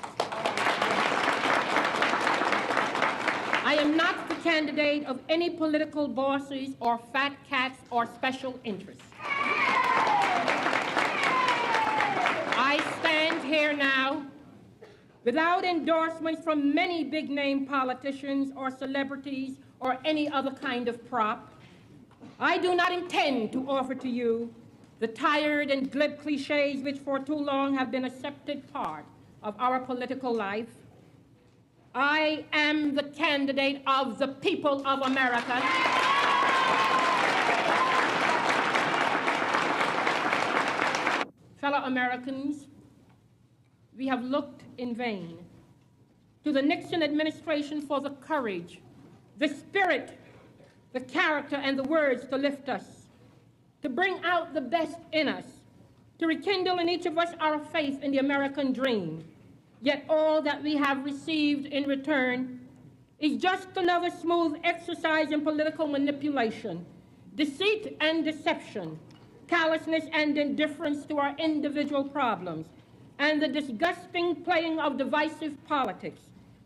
I am not the candidate of any political bosses or fat cats or special interests. I stand here now without endorsements from many big-name politicians or celebrities or any other kind of prop. I do not intend to offer to you the tired and glib cliches which for too long have been an accepted part of our political life. I am the candidate of the people of America. Fellow Americans, we have looked in vain to the Nixon administration for the courage, the spirit, the character, and the words to lift us, to bring out the best in us, to rekindle in each of us our faith in the American dream. Yet all that we have received in return is just another smooth exercise in political manipulation, deceit and deception, callousness and indifference to our individual problems, and the disgusting playing of divisive politics,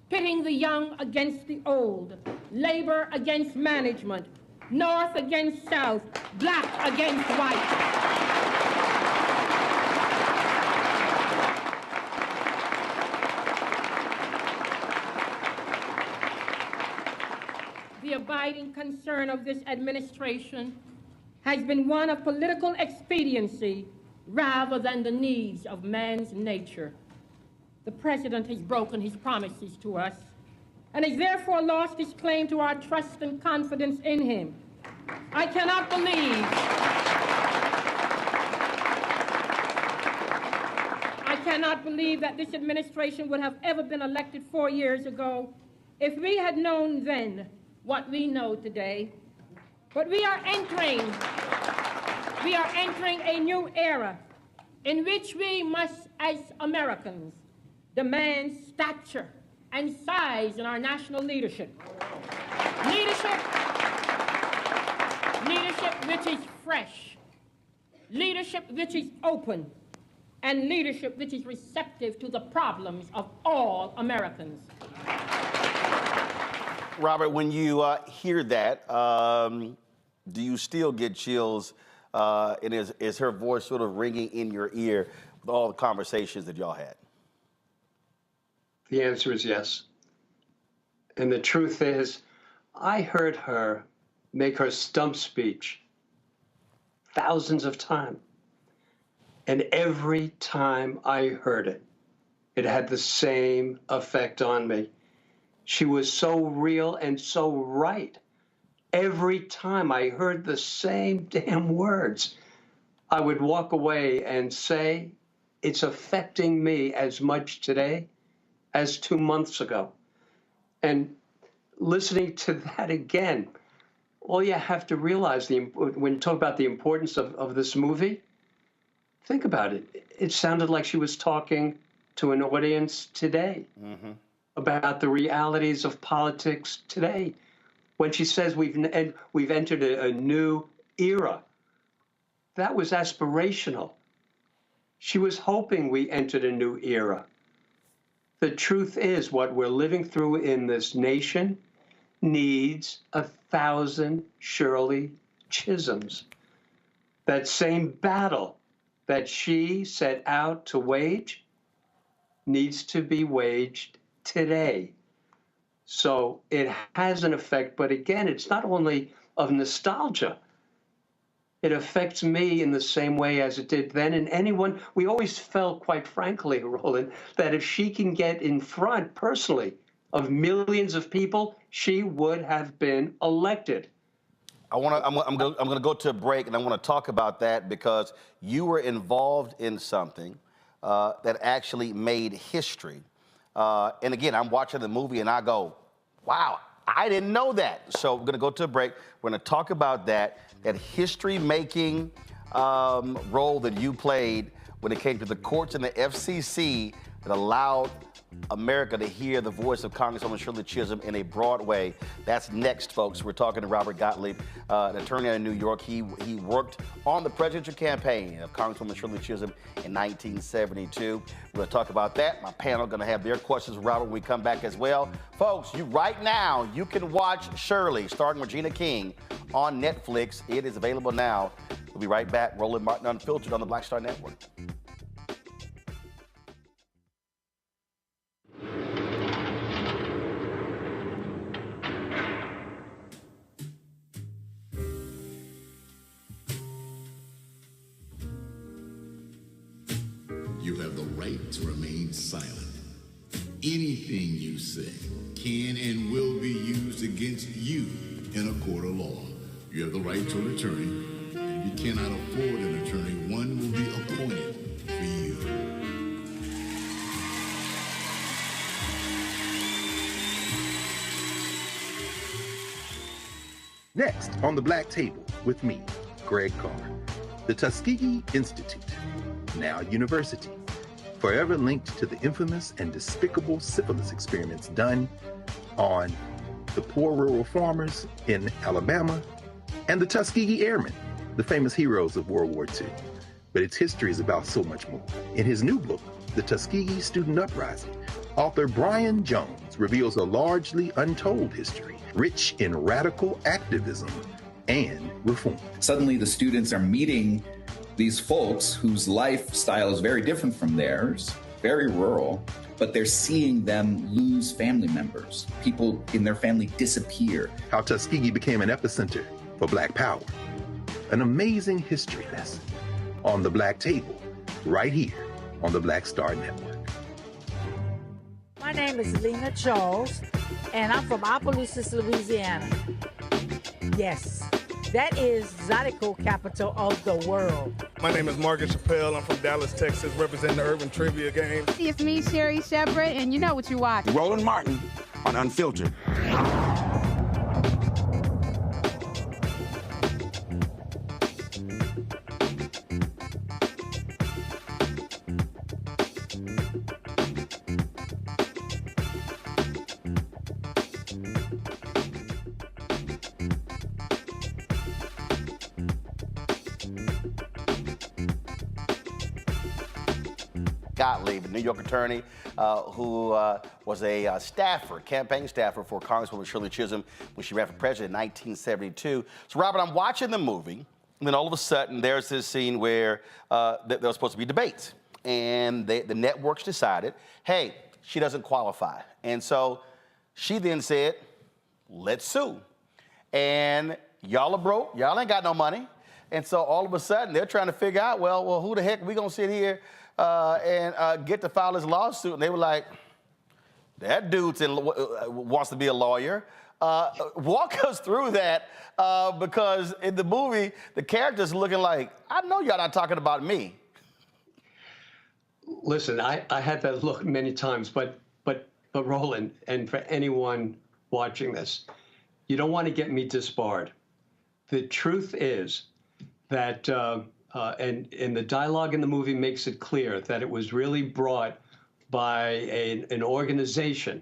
pitting the young against the old, labor against management, North against South, black against white. The abiding concern of this administration has been one of political expediency rather than the needs of man's nature. The president has broken his promises to us and has therefore lost his claim to our trust and confidence in him. I cannot believe that this administration would have ever been elected 4 years ago if we had known then what we know today. But we are entering a new era in which we must, as Americans, demand stature and size in our national leadership. Leadership which is fresh, leadership which is open, and leadership which is receptive to the problems of all Americans. Robert, when you hear that, do you still get chills? And is her voice sort of ringing in your ear with all the conversations that y'all had? The answer is yes. And the truth is, I heard her make her stump speech thousands of times. And every time I heard it, it had the same effect on me. She was so real and so right. Every time I heard the same damn words, I would walk away and say, it's affecting me as much today as 2 months ago. And listening to that again, all you have to realize, when you talk about the importance of this movie, think about it. It sounded like she was talking to an audience today about the realities of politics today. When she says we've entered a new era, that was aspirational. She was hoping we entered a new era. The truth is, what we're living through in this nation needs 1,000 Shirley Chisholms. That same battle that she set out to wage needs to be waged today. So it has an effect, but again, it's not only of nostalgia. It affects me in the same way as it did then. And anyone, we always felt, quite frankly, Roland, that if she can get in front personally of millions of people, she would have been elected. I'm going to go to a break, and I want to talk about that because you were involved in something that actually made history. And again, I'm watching the movie, and I go, wow, I didn't know that. So we're going to go to a break. We're going to talk about that history-making role that you played when it came to the courts and the FCC that allowed America to hear the voice of Congresswoman Shirley Chisholm in a broad way. That's next, folks. We're talking to Robert Gottlieb, an attorney in New York. He worked on the presidential campaign of Congresswoman Shirley Chisholm in 1972. We're going to talk about that. My panel going to have their questions for Robert when we come back as well. Folks, right now, you can watch Shirley, starring Regina King, on Netflix. It is available now. We'll be right back. Roland Martin Unfiltered on the Black Star Network. You have the right to remain silent. Anything you say can and will be used against you in a court of law. You have the right to an attorney, and if you cannot afford an attorney, one will be appointed. Next, on the Black Table with me, Greg Carr. The Tuskegee Institute, now university, forever linked to the infamous and despicable syphilis experiments done on the poor rural farmers in Alabama and the Tuskegee Airmen, the famous heroes of World War II. But its history is about so much more. In his new book, The Tuskegee Student Uprising, author Brian Jones reveals a largely untold history, rich in radical activism and reform. Suddenly the students are meeting these folks whose lifestyle is very different from theirs, very rural, but they're seeing them lose family members. People in their family disappear. How Tuskegee became an epicenter for Black power. An amazing history lesson on the Black Table, right here on the Black Star Network. My name is Lena Charles, and I'm from Opelousas, Louisiana. Yes, that is Zydeco capital of the world. My name is Margaret Chappelle. I'm from Dallas, Texas, representing the Urban Trivia Game. It's me, Sherry Shepherd, and you know what you watch. Roland Martin on Unfiltered. Gottlieb, a New York attorney who was a campaign staffer for Congresswoman Shirley Chisholm when she ran for president in 1972. So, Robert, I'm watching the movie, and then all of a sudden there's this scene where there was supposed to be debates, and the networks decided, hey, she doesn't qualify. And so she then said, let's sue. And y'all are broke, y'all ain't got no money. And so all of a sudden they're trying to figure out, well, who the heck are we gonna sit here and get to file this lawsuit? And they were like, that dude wants to be a lawyer. Walk us through that, because in the movie, the character's looking like, I know y'all not talking about me. Listen, I had that look many times, but Roland, and for anyone watching this, you don't want to get me disbarred. The truth is that, and the dialogue in the movie makes it clear that it was really brought by an organization,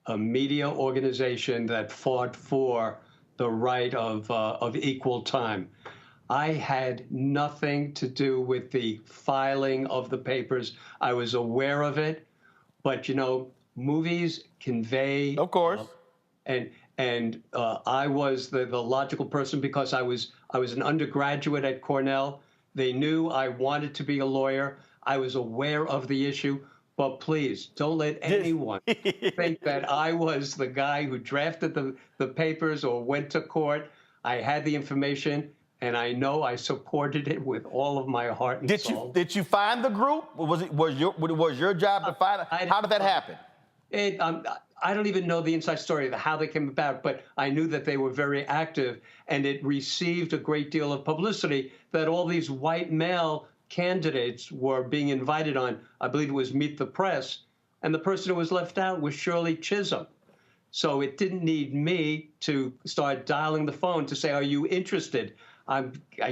a media organization that fought for the right of equal time. I had nothing to do with the filing of the papers. I was aware of it, but movies convey. Of course. And I was the logical person because I was an undergraduate at Cornell. They knew I wanted to be a lawyer. I was aware of the issue. But please, don't let anyone think that I was the guy who drafted the papers or went to court. I had the information, and I know I supported it with all of my heart and soul. Did you find the group? Was your job to find it? How did that happen? I don't even know the inside story of how they came about, but I knew that they were very active, and it received a great deal of publicity that all these white male candidates were being invited on. I believe it was Meet the Press, and the person who was left out was Shirley Chisholm. So it didn't need me to start dialing the phone to say, are you interested? I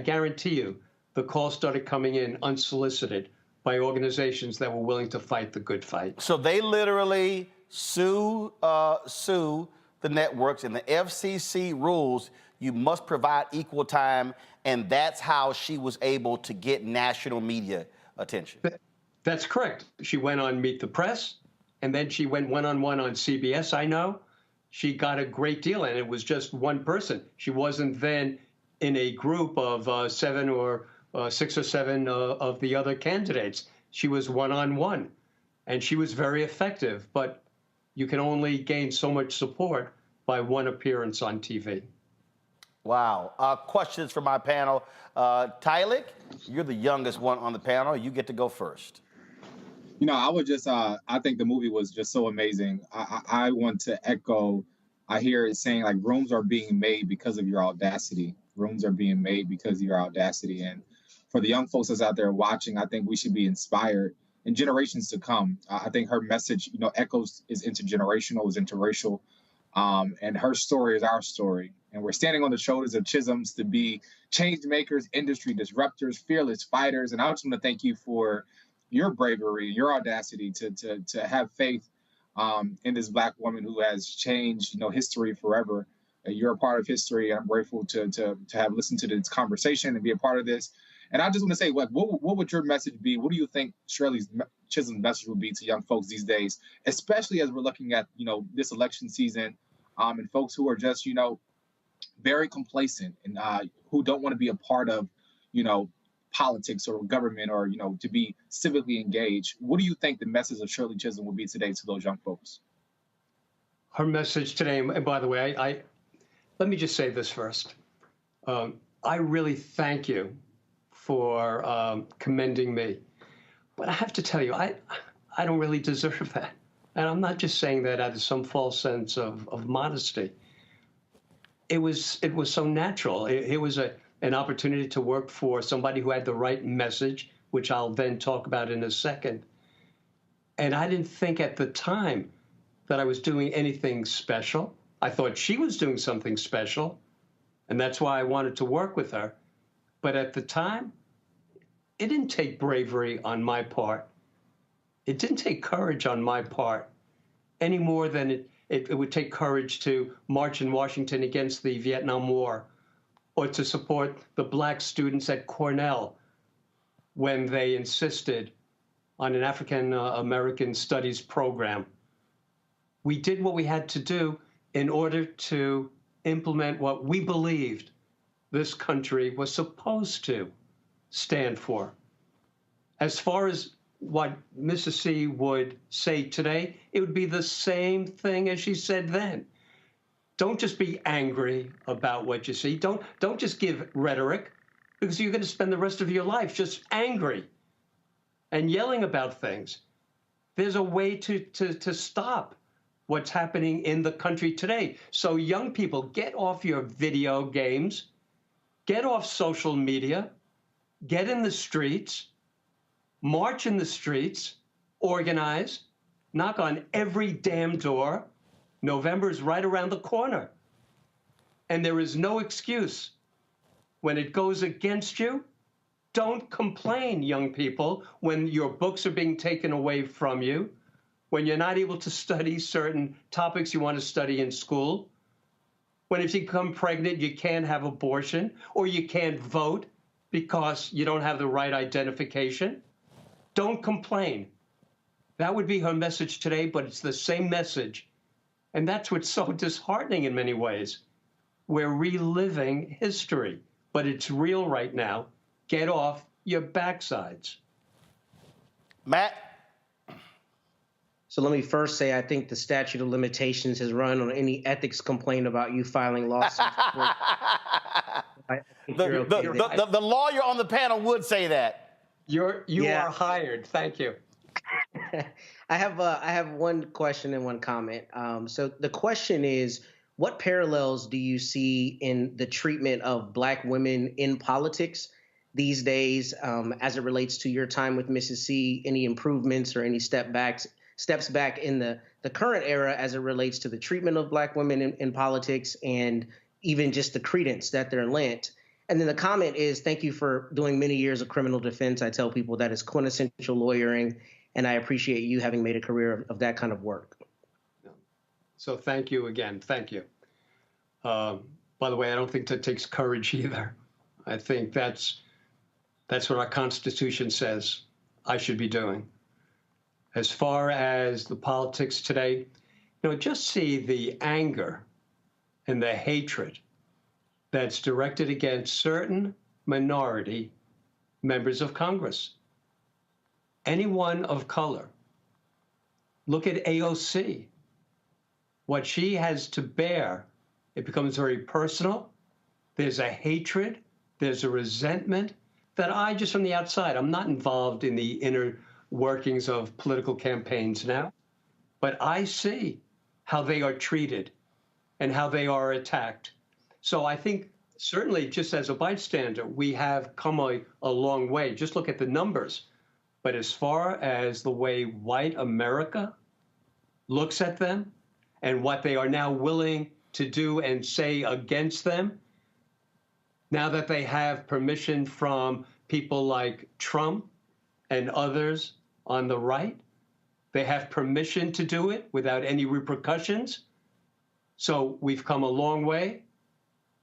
guarantee you the calls started coming in unsolicited by organizations that were willing to fight the good fight. So they literally sue the networks, and the FCC rules you must provide equal time, and that's how she was able to get national media attention. That's correct. She went on Meet the Press, and then she went one-on-one on CBS, I know. She got a great deal, and it was just one person. She wasn't then in a group of 6 or 7 of the other candidates. She was one-on-one, and she was very effective, but you can only gain so much support by one appearance on TV. Wow. Questions for my panel. Tylik, you're the youngest one on the panel. You get to go first. I would just, I think the movie was just so amazing. I want to echo, I hear it saying like rooms are being made because of your audacity. Rooms are being made because of your audacity. And for the young folks that's out there watching, I think we should be inspired in generations to come. I think her message, echoes is intergenerational, is interracial. And her story is our story. And we're standing on the shoulders of Chisholms to be change makers, industry disruptors, fearless fighters. And I just want to thank you for your bravery, your audacity to have faith in this Black woman who has changed, history forever. You're a part of history. I'm grateful to have listened to this conversation and be a part of this. And I just want to say, what would your message be? What do you think Shirley Chisholm's message would be to young folks these days, especially as we're looking at, this election season, and folks who are just, very complacent and who don't want to be a part of, politics or government or, to be civically engaged. What do you think the message of Shirley Chisholm would be today to those young folks? Her message today, and by the way, I let me just say this first. I really thank you for commending me. But I have to tell you, I don't really deserve that. And I'm not just saying that out of some false sense of modesty. It was so natural. It was an opportunity to work for somebody who had the right message, which I'll then talk about in a second. And I didn't think at the time that I was doing anything special. I thought she was doing something special, and that's why I wanted to work with her. But at the time, it didn't take bravery on my part. It didn't take courage on my part any more than it would take courage to march in Washington against the Vietnam War or to support the Black students at Cornell when they insisted on an African American studies program. We did what we had to do in order to implement what we believed this country was supposed to stand for. As far as what Mrs. C would say today, it would be the same thing as she said then. Don't just be angry about what you see. Don't just give rhetoric, because you're going to spend the rest of your life just angry and yelling about things. There's a way to stop what's happening in the country today. So young people, get off your video games, get off social media, get in the streets, march in the streets, organize, knock on every damn door. November is right around the corner. And there is no excuse. When it goes against you, don't complain, young people, when your books are being taken away from you, when you're not able to study certain topics you want to study in school, when if you become pregnant, you can't have abortion, or you can't vote because you don't have the right identification. Don't complain. That would be her message today, but it's the same message. And that's what's so disheartening in many ways. We're reliving history, but it's real right now. Get off your backsides. Matt? So let me first say, I think the statute of limitations has run on any ethics complaint about you filing lawsuits. The lawyer on the panel would say that. You are hired. Thank you. I have one question and one comment. So the question is, what parallels do you see in the treatment of Black women in politics these days as it relates to your time with Mrs. C? Any improvements or any steps back in the current era as it relates to the treatment of Black women in politics and even just the credence that they're lent? And then the comment is, thank you for doing many years of criminal defense. I tell people that is quintessential lawyering, and I appreciate you having made a career of that kind of work. So thank you again. Thank you. By the way, I don't think that takes courage either. I think that's what our Constitution says I should be doing. As far as the politics today, just see the anger and the hatred that's directed against certain minority members of Congress. Anyone of color. Look at AOC. What she has to bear, it becomes very personal. There's a hatred, there's a resentment that I, just from the outside, I'm not involved in the inner workings of political campaigns now, but I see how they are treated and how they are attacked. So I think certainly just as a bystander, we have come a long way. Just look at the numbers. But as far as the way white America looks at them and what they are now willing to do and say against them, now that they have permission from people like Trump and others on the right, they have permission to do it without any repercussions. So we've come a long way,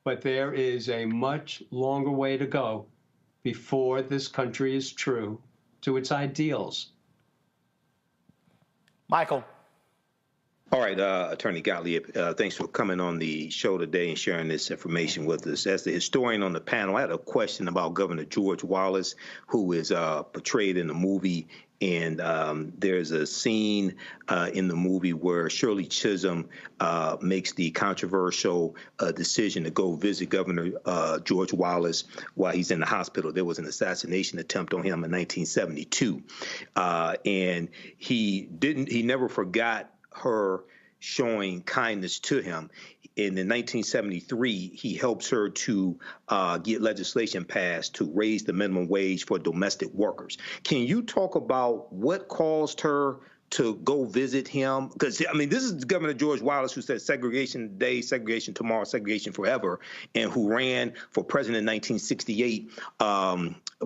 but there is a much longer way to go before this country is true to its ideals. Michael. All right, Attorney Gottlieb, thanks for coming on the show today and sharing this information with us. As the historian on the panel, I had a question about Governor George Wallace, who is portrayed in the movie. And there's a scene in the movie where Shirley Chisholm makes the controversial decision to go visit Governor George Wallace while he's in the hospital. There was an assassination attempt on him in 1972. And he never forgot her showing kindness to him. And in 1973, he helps her to get legislation passed to raise the minimum wage for domestic workers. Can you talk about what caused her to go visit him? Because, I mean, this is Governor George Wallace, who said segregation today, segregation tomorrow, segregation forever, and who ran for president in 1968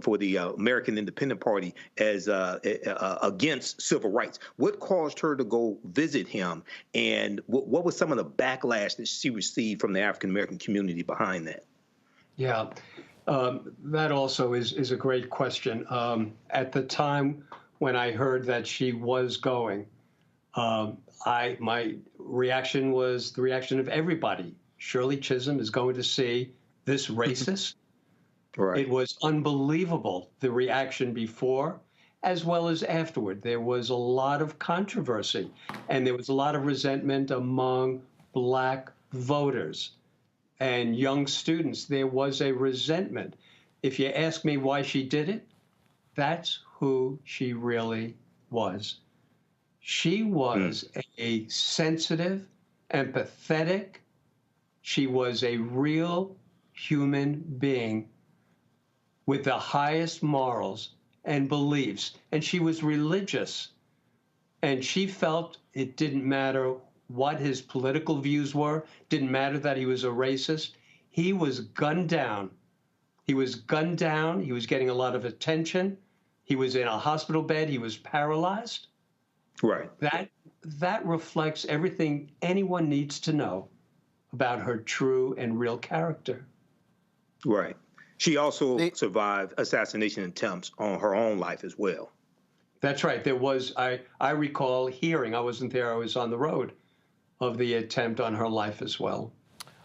for the American Independent Party as against civil rights. What caused her to go visit him, and what was some of the backlash that she received from the African-American community behind that? Yeah, That also is a great question. At the time when I heard that she was going, my reaction was the reaction of everybody. Shirley Chisholm is going to see this racist. Right. It was unbelievable, the reaction before as well as afterward. There was a lot of controversy, and there was a lot of resentment among Black voters and young students. There was a resentment. If you ask me why she did it, that's who she really was. She was a sensitive, empathetic, she was a real human being with the highest morals and beliefs. And she was religious. And she felt it didn't matter what his political views were, didn't matter that he was a racist. He was gunned down. He was gunned down. He was getting a lot of attention. He was in a hospital bed. He was paralyzed. Right. That reflects everything anyone needs to know about her true and real character. Right. She also survived assassination attempts on her own life as well. That's right. There was, I recall hearing, I wasn't there, I was on the road, of the attempt on her life as well.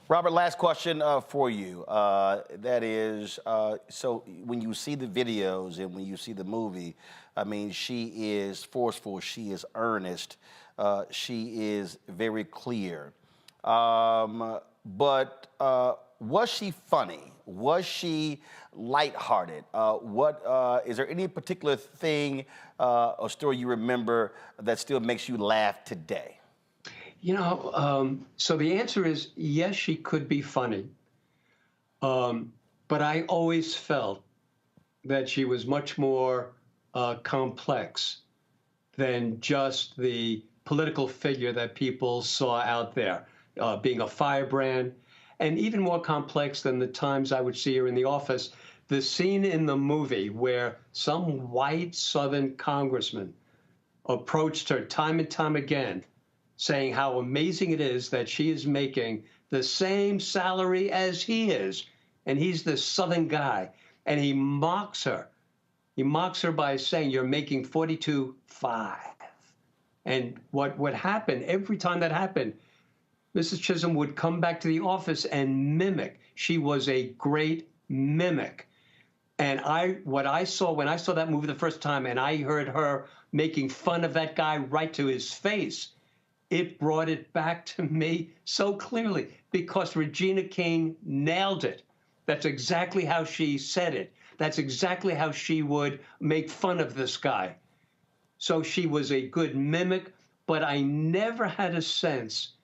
Robert, last question for you. That is, so when you see the videos and when you see the movie, I mean, she is forceful, she is earnest, she is very clear. But was she funny? Was she lighthearted? Is there any particular thing or story you remember that still makes you laugh today? You know, so the answer is yes, she could be funny. But I always felt that she was much more complex than just the political figure that people saw out there, being a firebrand, and even more complex than the times I would see her in the office. The scene in the movie where some white Southern congressman approached her time and time again, saying how amazing it is that she is making the same salary as he is, and he's this Southern guy, and he mocks her. He mocks her by saying, "You're making $42,500." And what would happen, every time that happened, Mrs. Chisholm would come back to the office and mimic. She was a great mimic. And what I saw when I saw that movie the first time and I heard her making fun of that guy right to his face, it brought it back to me so clearly because Regina King nailed it. That's exactly how she said it. That's exactly how she would make fun of this guy. So she was a good mimic, but I never had a sense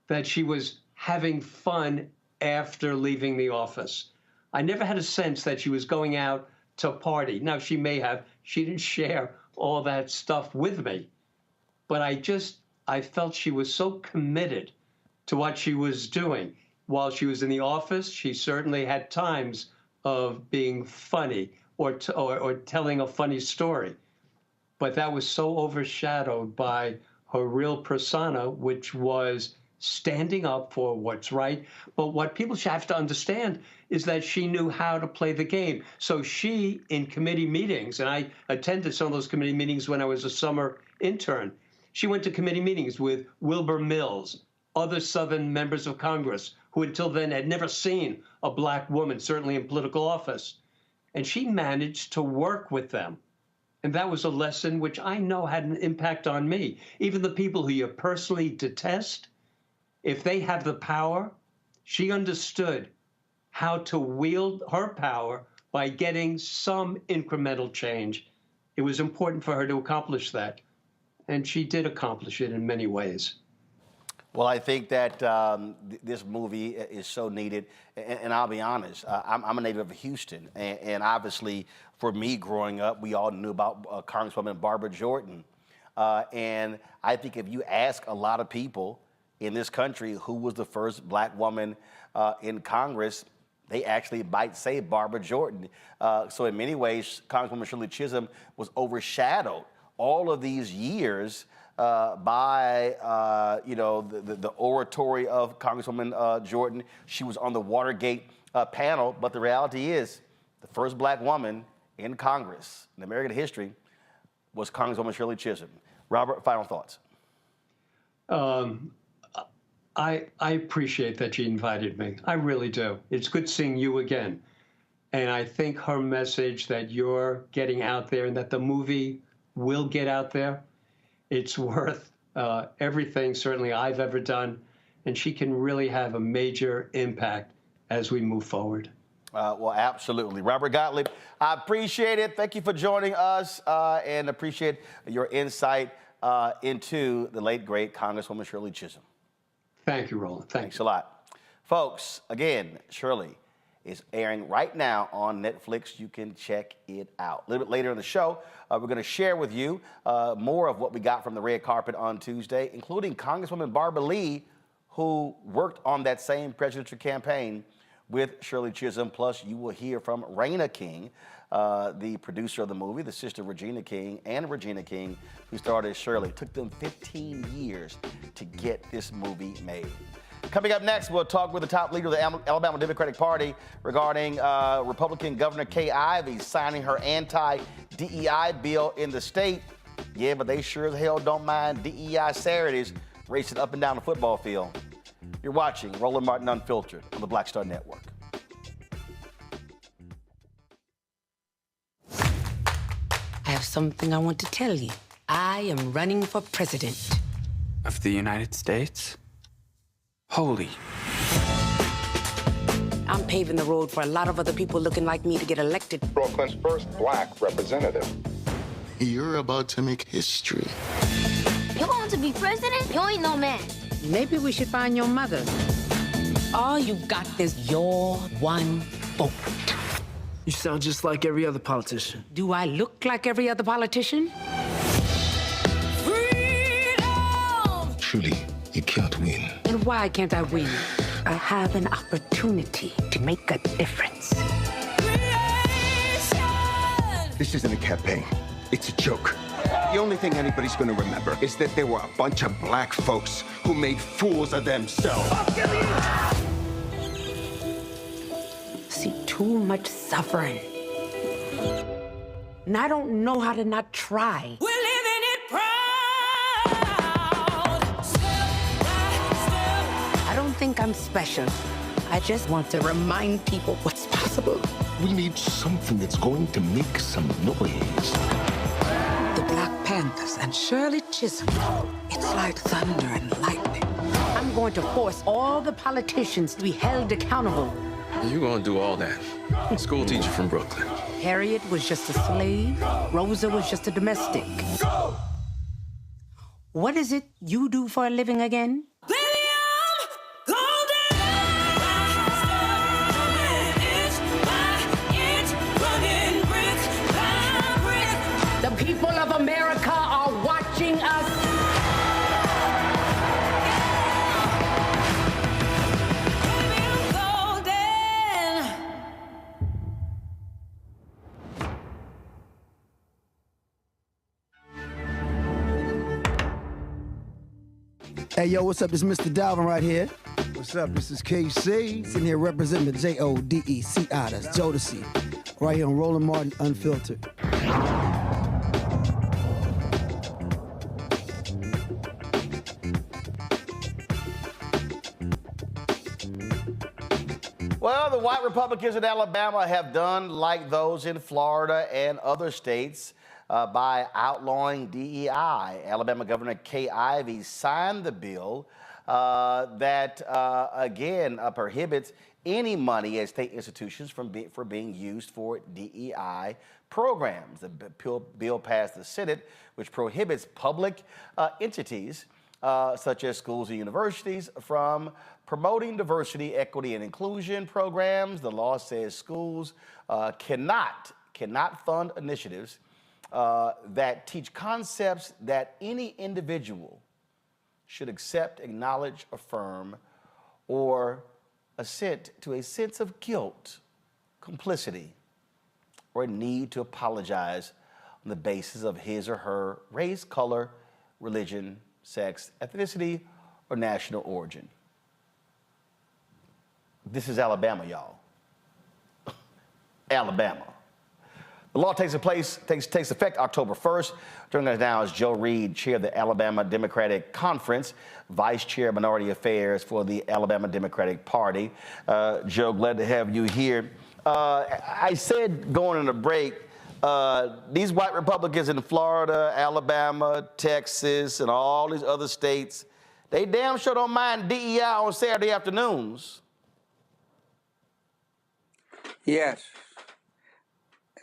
that she was having fun after leaving the office. I never had a sense that she was going out to party. Now, she may have. She didn't share all that stuff with me. But I felt she was so committed to what she was doing. While she was in the office, she certainly had times of being funny or telling a funny story. But that was so overshadowed by her real persona, which was standing up for what's right. But what people should have to understand is that she knew how to play the game. So she, in committee meetings, and I attended some of those committee meetings when I was a summer intern, she went to committee meetings with Wilbur Mills, other Southern members of Congress, who until then had never seen a black woman, certainly in political office. And she managed to work with them. And that was a lesson which I know had an impact on me. Even the people who you personally detest, if they have the power, she understood how to wield her power by getting some incremental change. It was important for her to accomplish that. And she did accomplish it in many ways. Well, I think that this movie is so needed. And I'll be honest, I'm a native of Houston. And obviously, for me growing up, we all knew about Congresswoman Barbara Jordan. And I think if you ask a lot of people in this country who was the first black woman in Congress, they actually might say Barbara Jordan. So in many ways, Congresswoman Shirley Chisholm was overshadowed all of these years by the oratory of Congresswoman Jordan. She was on the Watergate panel, but the reality is the first black woman in Congress in American history was Congresswoman Shirley Chisholm. Robert, final thoughts. I appreciate that you invited me. I really do. It's good seeing you again. And I think her message that you're getting out there and that the movie will get out there, it's worth everything, certainly, I've ever done. And she can really have a major impact as we move forward. Well, absolutely. Robert Gottlieb, I appreciate it. Thank you for joining us and appreciate your insight into the late, great Congresswoman Shirley Chisholm. Thank you, Roland. Thanks a lot. Folks, again, Shirley is airing right now on Netflix. You can check it out. A little bit later in the show, we're going to share with you more of what we got from the red carpet on Tuesday, including Congresswoman Barbara Lee, who worked on that same presidential campaign with Shirley Chisholm. Plus, you will hear from Raina King, the producer of the movie, the sister Regina King, and Regina King, who starred as Shirley. It took them 15 years to get this movie made. Coming up next, we'll talk with the top leader of the Alabama Democratic Party regarding Republican Governor Kay Ivey signing her anti-DEI bill in the state. Yeah, but they sure as hell don't mind DEI Saturdays racing up and down the football field. You're watching Roland Martin Unfiltered on the Black Star Network. I have something I want to tell you. I am running for president. Of the United States? Holy. I'm paving the road for a lot of other people looking like me to get elected. Brooklyn's first black representative. You're about to make history. You want to be president? You ain't no man. Maybe we should find your mother. All you got is your one vote. You sound just like every other politician. Do I look like every other politician? Truly, you can't win. And why can't I win? I have an opportunity to make a difference. This isn't a campaign. It's a joke. The only thing anybody's going to remember is that there were a bunch of black folks who made fools of themselves. See too much suffering. And I don't know how to not try. We're living it proud. Step by step. I don't think I'm special. I just want to remind people what's possible. We need something that's going to make some noise. The Black Panthers and Shirley Chisholm. It's like thunder and lightning. I'm going to force all the politicians to be held accountable. You're gonna do all that. School teacher from Brooklyn. Harriet was just a slave. Rosa was just a domestic. What is it you do for a living again? The people of America are watching us. Hey, yo, what's up? This is Mr. Dalvin right here. What's up? This is KC. Sitting here representing the Jodeci. That's Jodeci. Right here on Roland Martin Unfiltered. Well, the white Republicans in Alabama have done like those in Florida and other states by outlawing DEI. Alabama Governor Kay Ivey signed the bill that, again, prohibits any money at state institutions for being used for DEI programs. The bill passed the Senate, which prohibits public entities such as schools and universities from promoting diversity, equity, and inclusion programs. The law says schools cannot fund initiatives that teach concepts that any individual should accept, acknowledge, affirm, or assent to a sense of guilt, complicity, or a need to apologize on the basis of his or her race, color, religion, sex, ethnicity, or national origin. This is Alabama, y'all. Alabama. The law takes effect October 1st. Joining us now is Joe Reed, chair of the Alabama Democratic Conference, vice chair of minority affairs for the Alabama Democratic Party. Joe, glad to have you here. I said going on a break, these white Republicans in Florida, Alabama, Texas, and all these other states, they damn sure don't mind DEI on Saturday afternoons. Yes.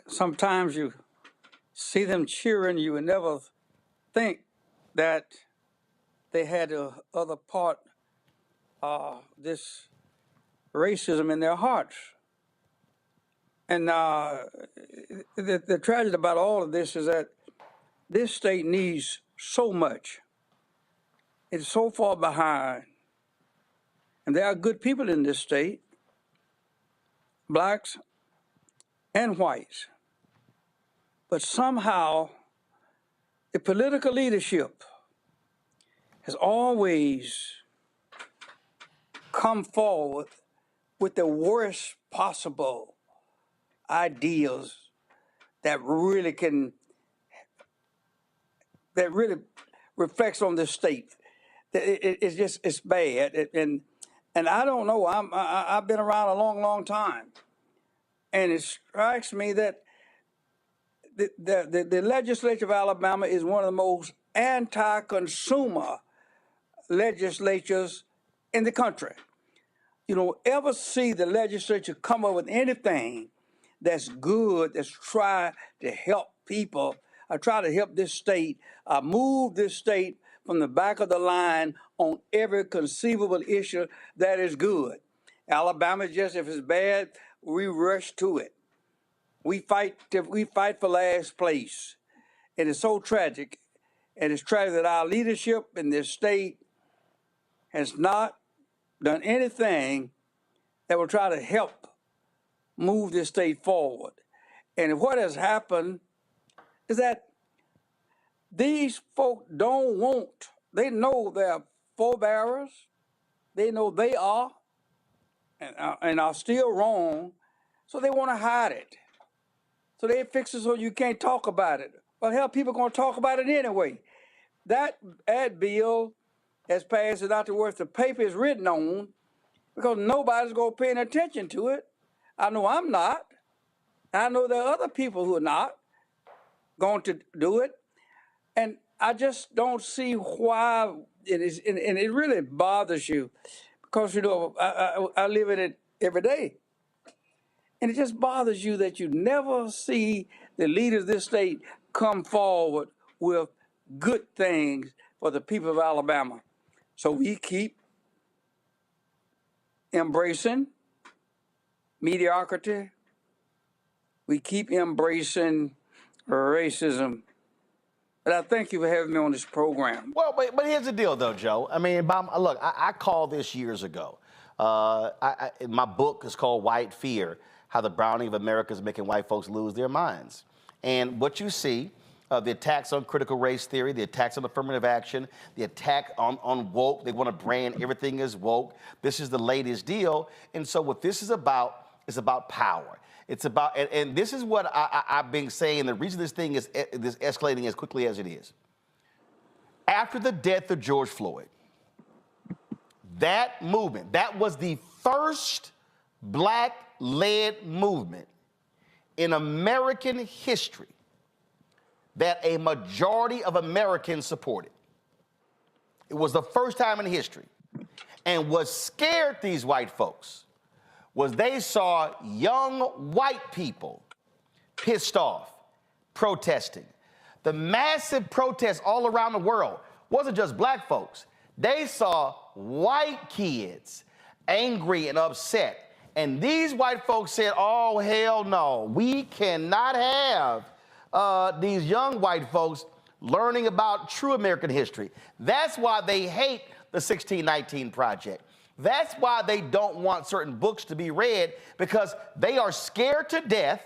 Sometimes you see them cheering, you would never think that they had the other part, this racism in their hearts. And the tragedy about all of this is that this state needs so much. It's so far behind. And there are good people in this state, blacks and whites. But somehow, the political leadership has always come forward with the worst possible ideas that really reflects on the state. It's bad. And I don't know, I've been around a long time. And it strikes me that the legislature of Alabama is one of the most anti-consumer legislatures in the country. You don't ever see the legislature come up with anything that's good, that's try to help people, try to help this state, move this state from the back of the line on every conceivable issue that is good. Alabama, just if it's bad, we rush to it. We fight for last place. And it's so tragic. And it's tragic that our leadership in this state has not done anything that will try to help move this state forward. And what has happened is that these folk don't want, they know they're forebearers, they know they are, and are still wrong, so they want to hide it. So they fix it so you can't talk about it. But hell, people are going to talk about it anyway. That ad bill has passed without the worth the paper is written on because nobody's going to pay any attention to it. I know I'm not. I know there are other people who are not going to do it. And I just don't see why it is, and it really bothers you because, you know, I live in it every day. And it just bothers you that you never see the leaders of this state come forward with good things for the people of Alabama. So we keep embracing mediocrity. We keep embracing racism. But I thank you for having me on this program. Well, but here's the deal, though, Joe. I mean, look, I called this years ago. My book is called White Fear, How the Browning of America is Making White Folks Lose Their Minds. And what you see the attacks on critical race theory, the attacks on affirmative action, the attack on woke. They want to brand everything as woke. This is the latest deal. And so what this is about power. It's about, and this is what I've been saying, the reason this thing is escalating as quickly as it is. After the death of George Floyd, that movement, that was the first black-led movement in American history that a majority of Americans supported. It was the first time in history. And what scared these white folks was they saw young white people pissed off, protesting. The massive protests all around the world wasn't just black folks. They saw white kids angry and upset. And these white folks said, oh, hell no, we cannot have these young white folks learning about true American history. That's why they hate the 1619 Project. That's why they don't want certain books to be read, because they are scared to death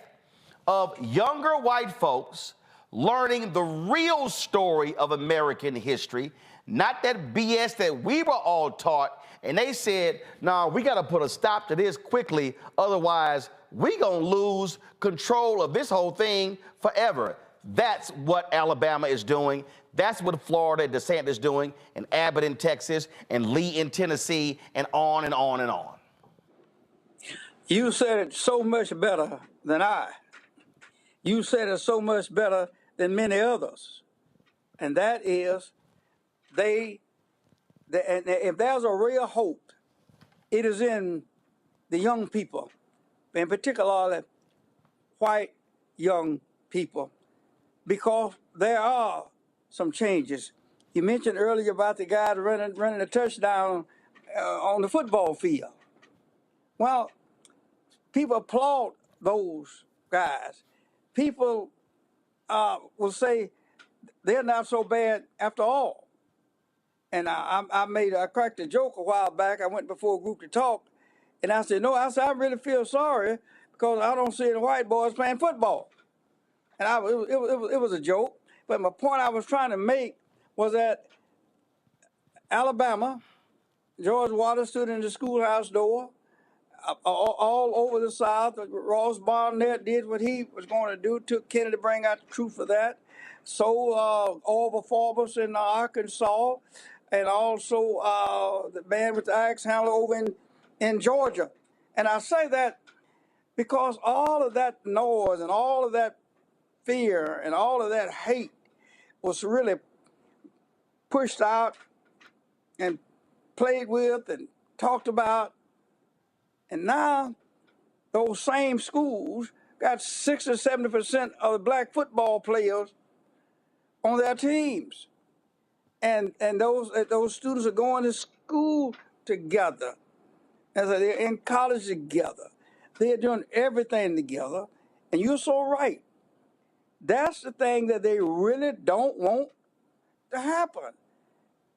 of younger white folks learning the real story of American history, not that BS that we were all taught. And they said, no, we got to put a stop to this quickly, otherwise we going to lose control of this whole thing forever. That's what Alabama is doing. That's what Florida and DeSantis is doing, and Abbott in Texas, and Lee in Tennessee, and on and on and on. You said it so much better than I. You said it so much better than many others. And that is, and if there's a real hope, it is in the young people, in particular white young people, because there are some changes. You mentioned earlier about the guy running a touchdown on the football field. Well, people applaud those guys. People will say they're not so bad after all. And I cracked a joke a while back. I went before a group to talk, and I said, I really feel sorry because I don't see any white boys playing football. And it was a joke. But my point I was trying to make was that Alabama, George Water stood in the schoolhouse door. All over the South, Ross Barnett did what he was going to do, took Kennedy to bring out the truth of that. So Orville Forbes in Arkansas, and also the man with the axe handler over in Georgia. And I say that because all of that noise and all of that fear and all of that hate was really pushed out and played with and talked about. And now those same schools got 60 or 70% of the black football players on their teams. And those students are going to school together. And so they're in college together. They're doing everything together. And you're so right. That's the thing that they really don't want to happen.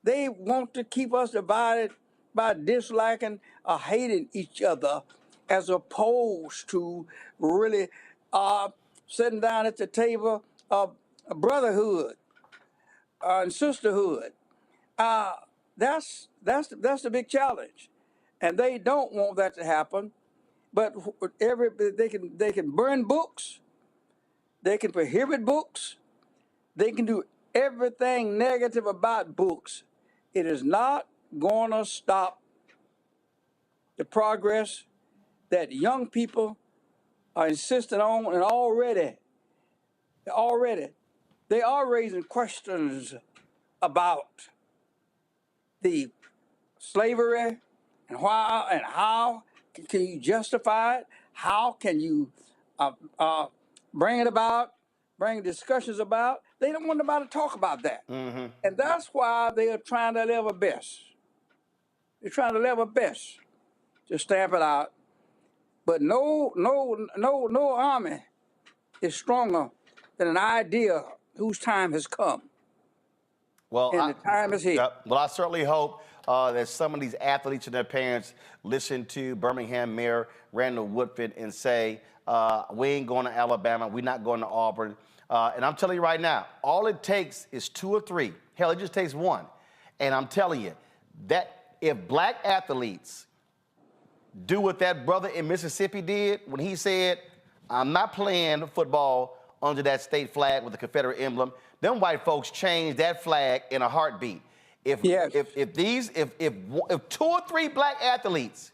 They want to keep us divided by disliking or hating each other, as opposed to really sitting down at the table of brotherhood and sisterhood. That's the big challenge, and they don't want that to happen. But they can burn books, they can prohibit books, they can do everything negative about books. It is not going to stop the progress that young people are insisting on, and already they are raising questions about the slavery and why and how can you justify it? How can you bring it about, bring discussions about? They don't want nobody to talk about that. Mm-hmm. And that's why they are trying their level best. They're trying their level best to stamp it out. But no army is stronger than an idea whose time has come. Well, and the time is here. Well, I certainly hope that some of these athletes and their parents listen to Birmingham Mayor Randall Woodford and say, we ain't going to Alabama, we're not going to Auburn. And I'm telling you right now, all it takes is 2 or 3. Hell, it just takes 1. And I'm telling you that if black athletes do what that brother in Mississippi did when he said, I'm not playing football under that state flag with the Confederate emblem, them white folks changed that flag in a heartbeat. If 2 or 3 black athletes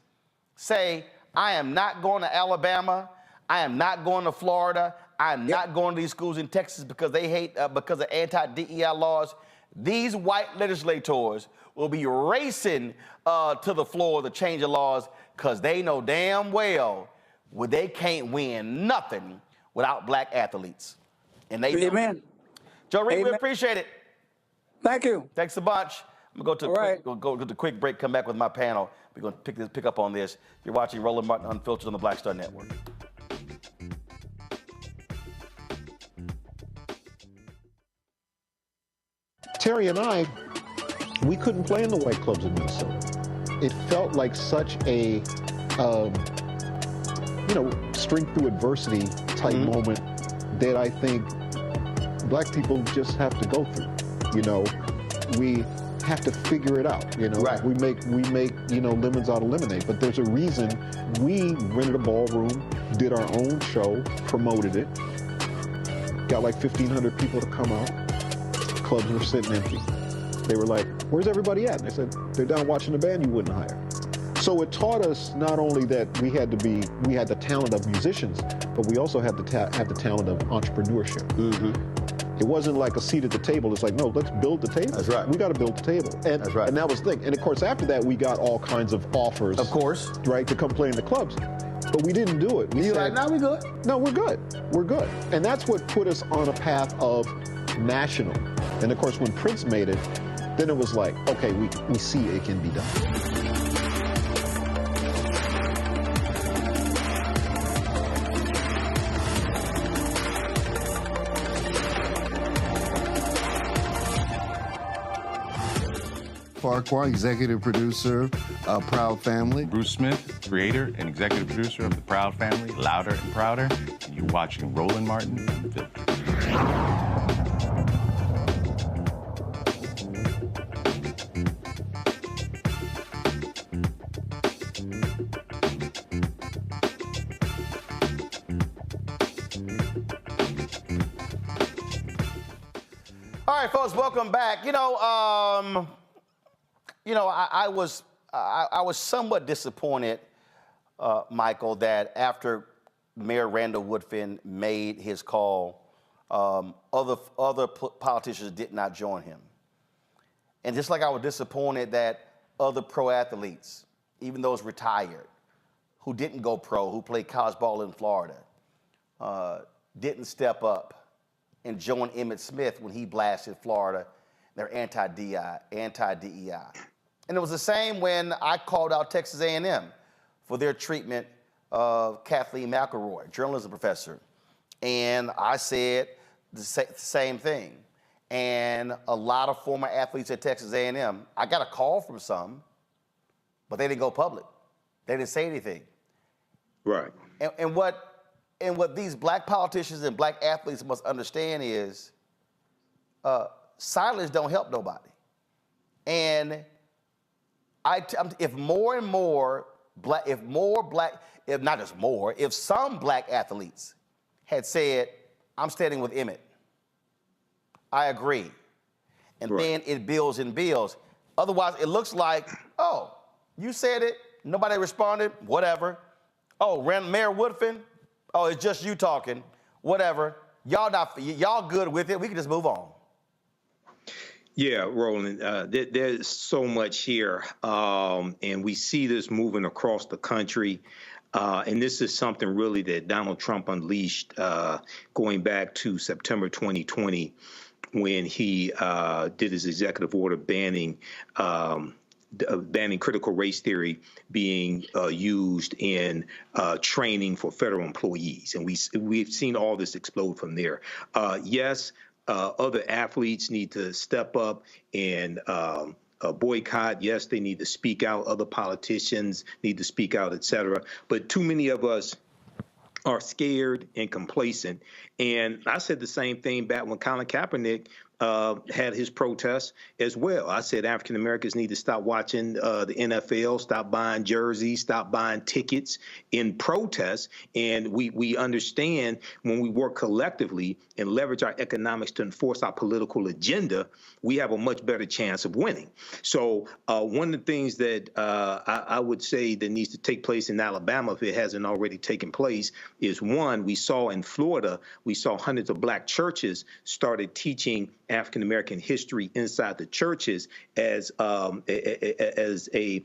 say, I am not going to Alabama, I am not going to Florida, I am not going to these schools in Texas because they hate, because of anti-DEI laws, these white legislators will be racing to the floor to change the laws because they know damn well they can't win nothing without black athletes. And they Amen. Joe Reed, we appreciate it. Thank you. Thanks a bunch. I'm going to go to a quick break, come back with my panel. We're going to pick up on this. You're watching Roland Martin Unfiltered on the Black Star Network. Terry and I, we couldn't play in the white clubs in Minnesota. It felt like such a, strength through adversity type moment that I think black people just have to go through. We have to figure it out. We make lemons out of lemonade. But there's a reason we rented a ballroom, did our own show, promoted it, got like 1,500 people to come out. Clubs were sitting empty. They were like, where's everybody at? And I said, they're down watching the band you wouldn't hire. So it taught us not only that we had the talent of musicians, but we also had to have the talent of entrepreneurship. It wasn't like a seat at the table. It's like, no, let's build the table. That's right. We got to build the table. And, that's right. And that was the thing. And of course, after that, we got all kinds of offers. Of course. Right, to come play in the clubs. But we didn't do it. We said, no, we're good. No, we're good. We're good. And that's what put us on a path of national. And of course, when Prince made it, then it was like, okay, we see it can be done. Farquhar, executive producer of Proud Family. Bruce Smith, creator and executive producer of The Proud Family, Louder and Prouder. And you're watching Roland Martin Unfiltered. All right, folks, welcome back. I was somewhat disappointed, Michael, that after Mayor Randall Woodfin made his call, other politicians did not join him. And just like I was disappointed that other pro athletes, even those retired, who didn't go pro, who played college ball in Florida, didn't step up and join Emmitt Smith when he blasted Florida, their anti-DEI. And it was the same when I called out Texas A&M for their treatment of Kathleen McElroy, journalism professor. And I said the same thing. And a lot of former athletes at Texas A&M, I got a call from some, but they didn't go public. They didn't say anything. Right. And what these black politicians and black athletes must understand is silence don't help nobody. And if some black athletes had said, I'm standing with Emmitt, I agree. And then it builds and builds. Otherwise, it looks like, oh, you said it, nobody responded, whatever. Oh, Mayor Woodfin, oh, it's just you talking, whatever. Y'all good with it, we can just move on. Yeah, Roland, there's so much here, and we see this moving across the country. And this is something really that Donald Trump unleashed going back to September 2020 when he did his executive order banning critical race theory being used in training for federal employees. And we've seen all this explode from there. Yes, other athletes need to step up and boycott. Yes, they need to speak out. Other politicians need to speak out, et cetera. But too many of us are scared and complacent. And I said the same thing back when Colin Kaepernick had his protests as well. I said African Americans need to stop watching the NFL, stop buying jerseys, stop buying tickets in protest. And we understand when we work collectively and leverage our economics to enforce our political agenda, we have a much better chance of winning. So one of the things that I would say that needs to take place in Alabama, if it hasn't already taken place, is one, we saw in Florida, we saw hundreds of black churches started teaching African American history inside the churches as a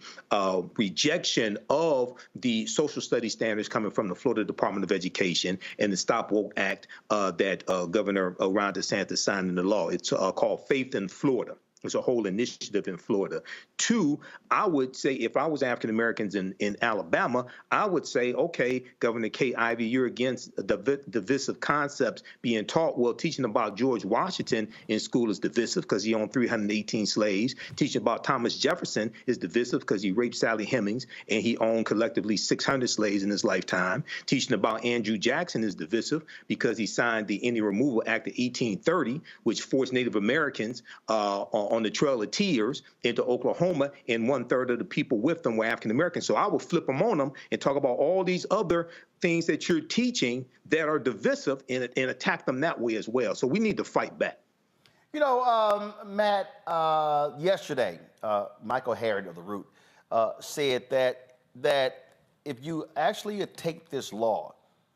rejection of the social studies standards coming from the Florida Department of Education and the Stop Woke Act that Governor Ron DeSantis signed into law. It's called Faith in Florida. It's a whole initiative in Florida. Two, I would say if I was African Americans in Alabama, I would say, okay, Governor Kay Ivey, you're against the divisive concepts being taught. Well, teaching about George Washington in school is divisive because he owned 318 slaves. Teaching about Thomas Jefferson is divisive because he raped Sally Hemings and he owned collectively 600 slaves in his lifetime. Teaching about Andrew Jackson is divisive because he signed the Indian Removal Act of 1830, which forced Native Americans on the Trail of Tears into Oklahoma, and 1/3 of the people with them were African Americans. So I would flip them on them and talk about all these other things that you're teaching that are divisive and attack them that way as well. So we need to fight back. You know, Matt, yesterday, Michael Harrod of The Root said that if you actually take this law,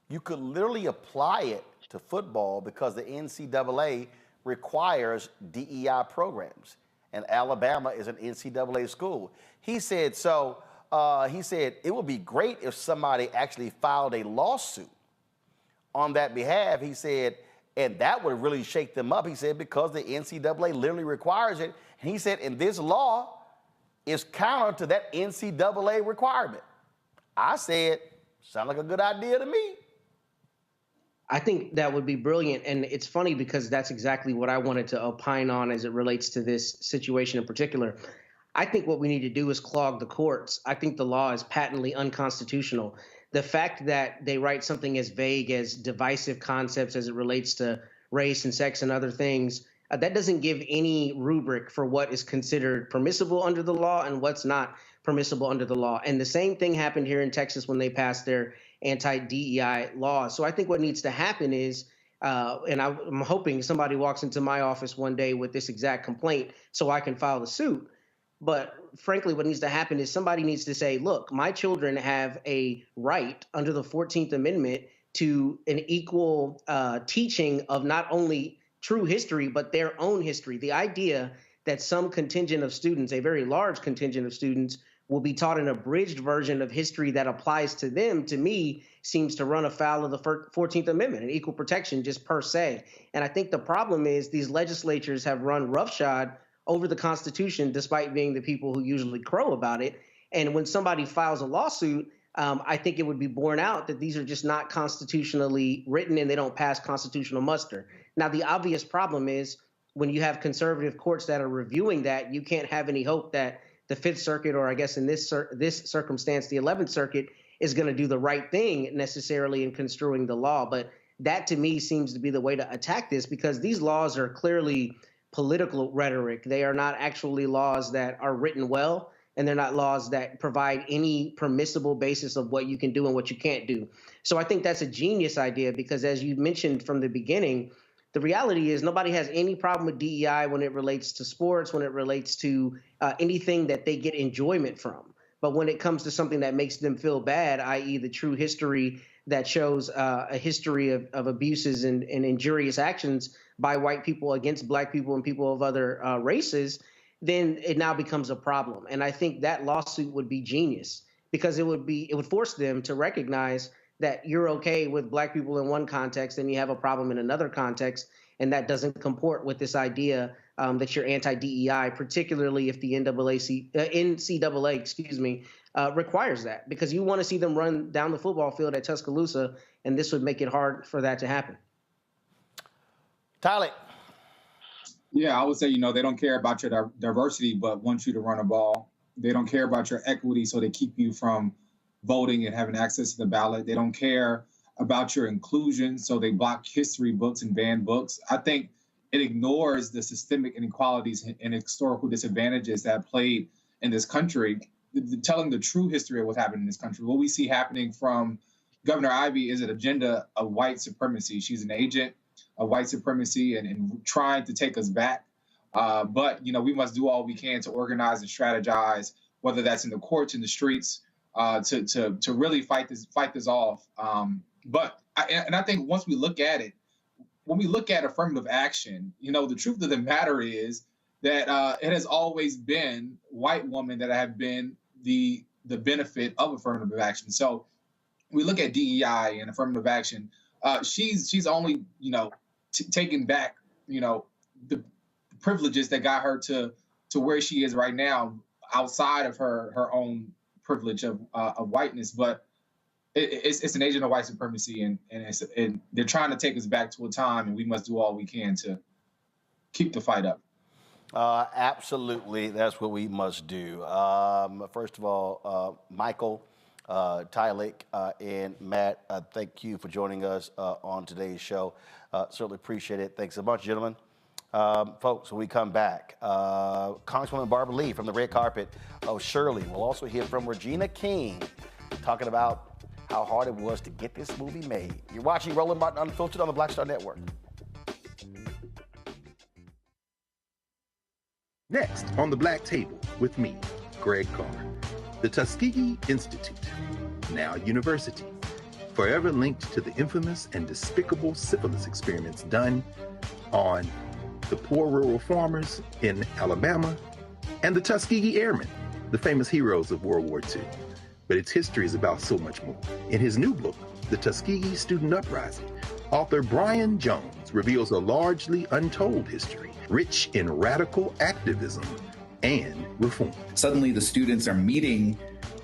you could literally apply it to football because the NCAA requires DEI programs, and Alabama is an NCAA school. He said, it would be great if somebody actually filed a lawsuit on that behalf. He said, and that would really shake them up. He said, because the NCAA literally requires it. And he said, and this law is counter to that NCAA requirement. I said, sound like a good idea to me. I think that would be brilliant. And it's funny because that's exactly what I wanted to opine on as it relates to this situation in particular. I think what we need to do is clog the courts. I think the law is patently unconstitutional. The fact that they write something as vague as divisive concepts as it relates to race and sex and other things, that doesn't give any rubric for what is considered permissible under the law and what's not permissible under the law. And the same thing happened here in Texas when they passed their anti-DEI laws. So I think what needs to happen is, and I'm hoping somebody walks into my office one day with this exact complaint so I can file the suit. But frankly, what needs to happen is somebody needs to say, look, my children have a right under the 14th Amendment to an equal teaching of not only true history, but their own history. The idea that some contingent of students, a very large contingent of students, will be taught an abridged version of history that applies to them, to me, seems to run afoul of the 14th Amendment and equal protection just per se. And I think the problem is these legislatures have run roughshod over the Constitution, despite being the people who usually crow about it. And when somebody files a lawsuit, I think it would be borne out that these are just not constitutionally written and they don't pass constitutional muster. Now, the obvious problem is when you have conservative courts that are reviewing that, you can't have any hope that the Fifth Circuit, or I guess in this circumstance, the 11th Circuit, is going to do the right thing necessarily in construing the law. But that to me seems to be the way to attack this, because these laws are clearly political rhetoric. They are not actually laws that are written well, and they're not laws that provide any permissible basis of what you can do and what you can't do. So I think that's a genius idea, because as you mentioned from the beginning, the reality is nobody has any problem with DEI when it relates to sports, when it relates to anything that they get enjoyment from. But when it comes to something that makes them feel bad, i.e. the true history that shows a history of abuses and injurious actions by white people against black people and people of other races, then it now becomes a problem. And I think that lawsuit would be genius, because it would force them to recognize that you're okay with black people in one context and you have a problem in another context, and that doesn't comport with this idea that you're anti-DEI, particularly if the NCAA, requires that, because you want to see them run down the football field at Tuscaloosa, and this would make it hard for that to happen. Tyler. Yeah, I would say, they don't care about your diversity, but want you to run a ball. They don't care about your equity, so they keep you from voting and having access to the ballot. They don't care about your inclusion. So they block history books and ban books. I think it ignores the systemic inequalities and historical disadvantages that played in this country, telling the true history of what's happened in this country. What we see happening from Governor Ivey is an agenda of white supremacy. She's an agent of white supremacy and trying to take us back. But, we must do all we can to organize and strategize, whether that's in the courts, in the streets, to really fight this off. But I think once we look at it, when we look at affirmative action, the truth of the matter is that it has always been white women that have been the benefit of affirmative action. So we look at DEI and affirmative action. She's only taking back the privileges that got her to where she is right now, outside of her own privilege of whiteness. But it's an agent of white supremacy, and they're trying to take us back to a time, and we must do all we can to keep the fight up. Absolutely, that's what we must do. First of all, Michael, Tylik, and Matt, thank you for joining us on today's show. Certainly appreciate it. Thanks a bunch, gentlemen. Folks, when we come back, Congresswoman Barbara Lee from the red carpet of Shirley. We'll also hear from Regina King talking about how hard it was to get this movie made. You're watching Roland Martin Unfiltered on the Black Star Network. Next on the Black Table with me, Greg Carr, the Tuskegee Institute, now university, forever linked to the infamous and despicable syphilis experiments done on the poor rural farmers in Alabama and the Tuskegee Airmen, the famous heroes of World War II. But its history is about so much more. In his new book, The Tuskegee Student Uprising, author Brian Jones reveals a largely untold history, rich in radical activism and reform. Suddenly the students are meeting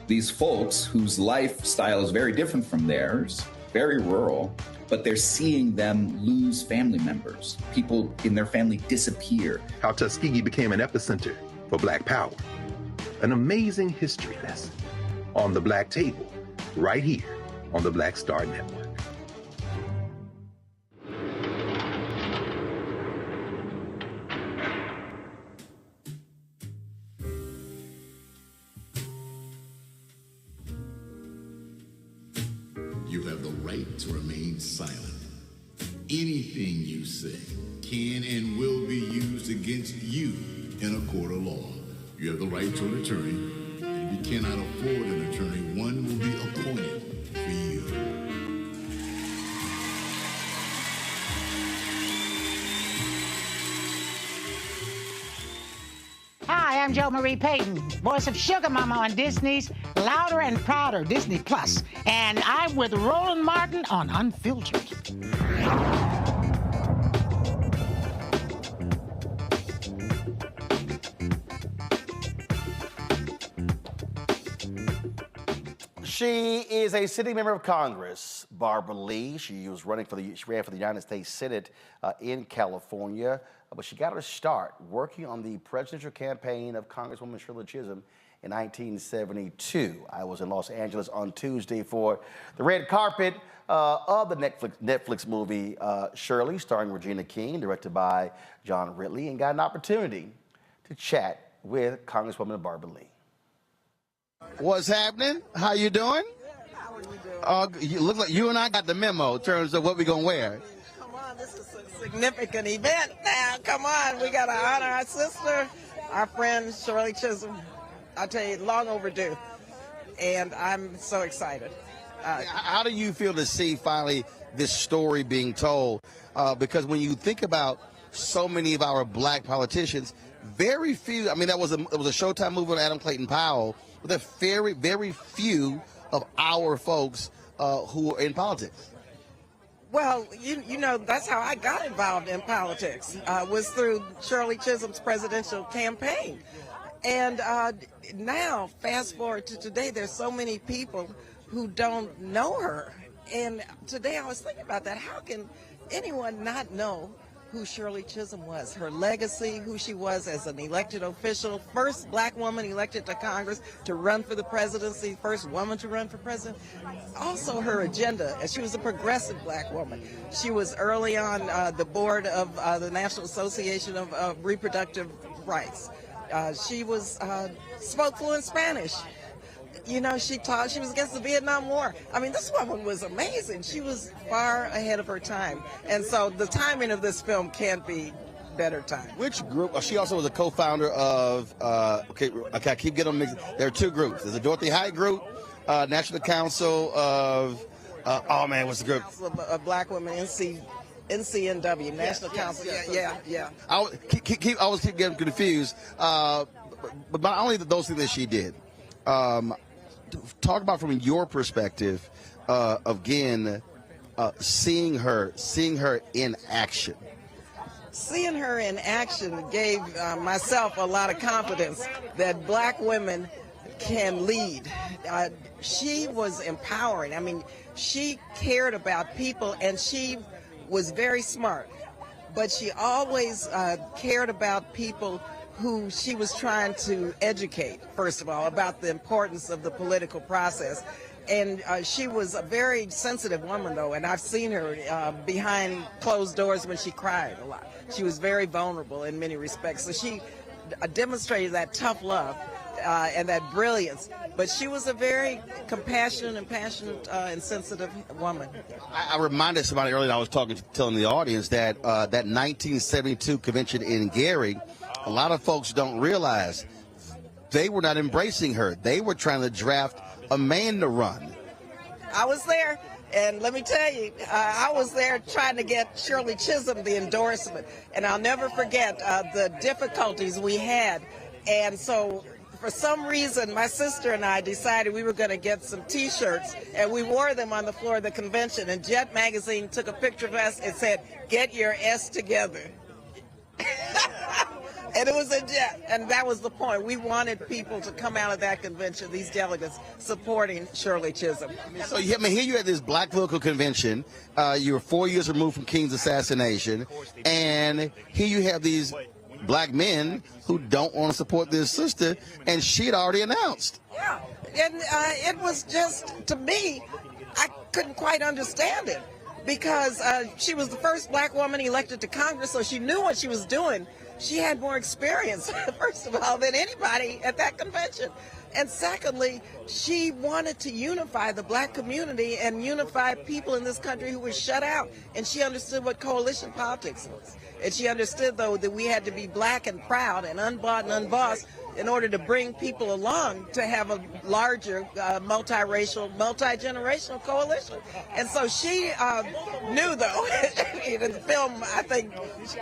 these folks whose lifestyle is very different from theirs, very rural, but they're seeing them lose family members. People in their family disappear. How Tuskegee became an epicenter for Black power. An amazing history lesson on the Black Table, right here on the Black Star Network. You have the right to remain silent. Anything you say can and will be used against you in a court of law. You have the right to an attorney. If you cannot afford an attorney, one will be appointed for you. Hi, I'm Jo Marie Payton, voice of Sugar Mama on Disney's Louder and Prouder Disney Plus, and I'm with Roland Martin on Unfiltered. She is a sitting member of Congress, Barbara Lee. She ran for the United States Senate in California, but she got her start working on the presidential campaign of Congresswoman Shirley Chisholm in 1972. I was in Los Angeles on Tuesday for the red carpet of the Netflix movie Shirley, starring Regina King, directed by John Ridley, and got an opportunity to chat with Congresswoman Barbara Lee. What's happening? How you doing? How are you doing? You look like you and I got the memo in terms of what we're gonna wear. Come on, this is a significant event now. Come on, we gotta honor our sister, our friend Shirley Chisholm. I tell you, long overdue, and I'm so excited. How do you feel to see finally this story being told? Because when you think about so many of our black politicians, very few. I mean, it was a Showtime movie with Adam Clayton Powell. But there are very, very few of our folks who are in politics. Well, you know, that's how I got involved in politics, was through Shirley Chisholm's presidential campaign. And now, fast forward to today, there's so many people who don't know her. And today I was thinking about that. How can anyone not know who Shirley Chisholm was, her legacy, who she was as an elected official, first black woman elected to Congress to run for the presidency, first woman to run for president. Also her agenda, and she was a progressive black woman. She was early on the board of the National Association of Reproductive Rights. She was spoke fluent Spanish. You know, she was against the Vietnam War. I mean, this woman was amazing. She was far ahead of her time. And so the timing of this film can't be better time. Which group? She also was a co-founder of, okay, I keep getting them mixed. There are two groups. There's a Dorothy Height group, National Council of, oh man, what's the group? Council of Black Women, NCNW, National Council. Yeah. I always keep getting confused. But not only those things that she did. Talk about from your perspective, again, seeing her in action. Seeing her in action gave myself a lot of confidence that black women can lead. She was empowering. I mean, she cared about people, and she was very smart, but she always cared about people who she was trying to educate, first of all, about the importance of the political process. And she was a very sensitive woman, though, and I've seen her behind closed doors when she cried a lot. She was very vulnerable in many respects. So she demonstrated that tough love and that brilliance. But she was a very compassionate and passionate and sensitive woman. I reminded somebody earlier, I was telling the audience that that 1972 convention in Gary, a lot of folks don't realize they were not embracing her. They were trying to draft a man to run. I was there, and let me tell you, I was there trying to get Shirley Chisholm the endorsement, and I'll never forget the difficulties we had. And so for some reason, my sister and I decided we were going to get some T-shirts, and we wore them on the floor of the convention, and Jet Magazine took a picture of us and said, "Get your S together." And it was a jet, and that was the point. We wanted people to come out of that convention, these delegates, supporting Shirley Chisholm. So, here you at this black political convention. You were 4 years removed from King's assassination, and here you have these black men who don't want to support their sister, and she had already announced. Yeah, and it was just, to me, I couldn't quite understand it, because she was the first black woman elected to Congress, so she knew what she was doing. She had more experience, first of all, than anybody at that convention. And secondly, she wanted to unify the black community and unify people in this country who were shut out. And she understood what coalition politics was. And she understood, though, that we had to be black and proud and unbought and unbossed in order to bring people along to have a larger multiracial, multi-generational coalition. And so she knew, though, the film, I think,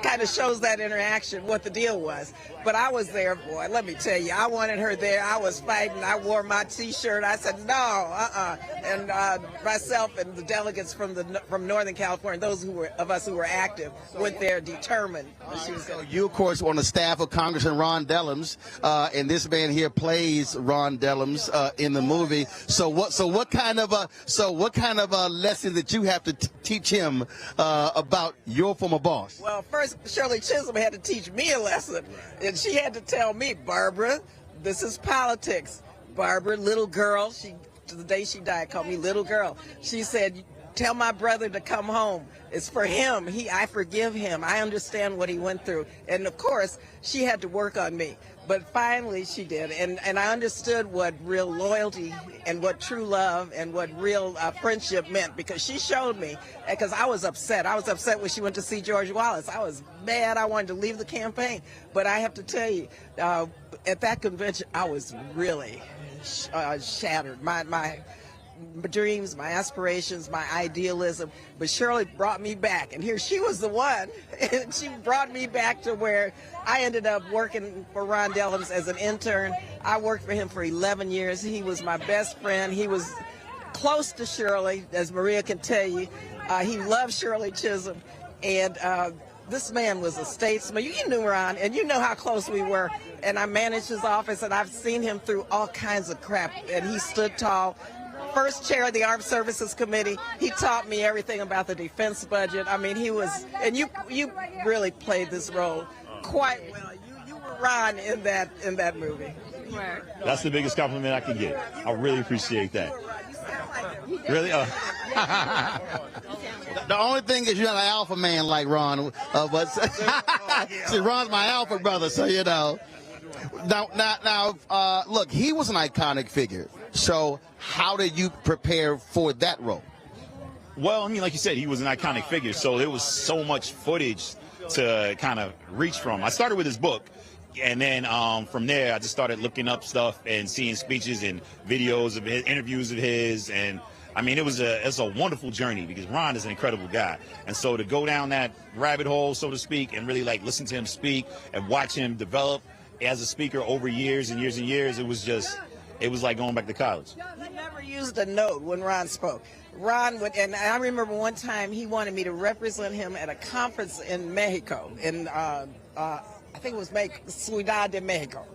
kind of shows that interaction, what the deal was. But I was there, boy, let me tell you, I wanted her there. I was fighting. I wore my T-shirt. I said, no, And myself and the delegates from Northern California, those of us who were active, went there determined. So you, of course, were on the staff of Congressman Ron Dellums, and this man here plays Ron Dellums in the movie. So what kind of a lesson that you have to teach him about your former boss? Well, first, Shirley Chisholm had to teach me a lesson, and she had to tell me, Barbara, this is politics. Barbara, little girl, to the day she died, called me little girl. She said, tell my brother to come home. It's for him. I forgive him. I understand what he went through. And of course, she had to work on me. But finally she did. And I understood what real loyalty and what true love and what real friendship meant, because she showed me, because I was upset. I was upset when she went to see George Wallace. I was mad. I wanted to leave the campaign. But I have to tell you, at that convention, I was really shattered. My dreams, my aspirations, my idealism, but Shirley brought me back, and here she was the one, and she brought me back to where I ended up working for Ron Dellums as an intern. I worked for him for 11 years. He was my best friend. He was close to Shirley, as Maria can tell you. He loved Shirley Chisholm, and this man was a statesman. You knew Ron, and you know how close we were, and I managed his office, and I've seen him through all kinds of crap, and he stood tall. first chair of the Armed Services Committee. He taught me everything about the defense budget. I mean, he was, and you really played this role quite well. You were Ron in that movie. Right. That's the biggest compliment I could get. I really appreciate that. Really? The only thing is you're not an alpha man like Ron, but see, Ron's my alpha brother, so you know. Now, look, he was an iconic figure. So how did you prepare for that role? Well, I mean, like you said, he was an iconic figure, so there was so much footage to kind of reach from. I started with his book, and then from there, I just started looking up stuff and seeing speeches and videos of his, interviews of his, and I mean, it's a wonderful journey because Ron is an incredible guy. And so to go down that rabbit hole, so to speak, and really like listen to him speak and watch him develop as a speaker over years and years and years, it was like going back to college. He never used a note when Ron spoke. Ron would, and I remember one time he wanted me to represent him at a conference in Mexico, in I think it was Ciudad de Mexico.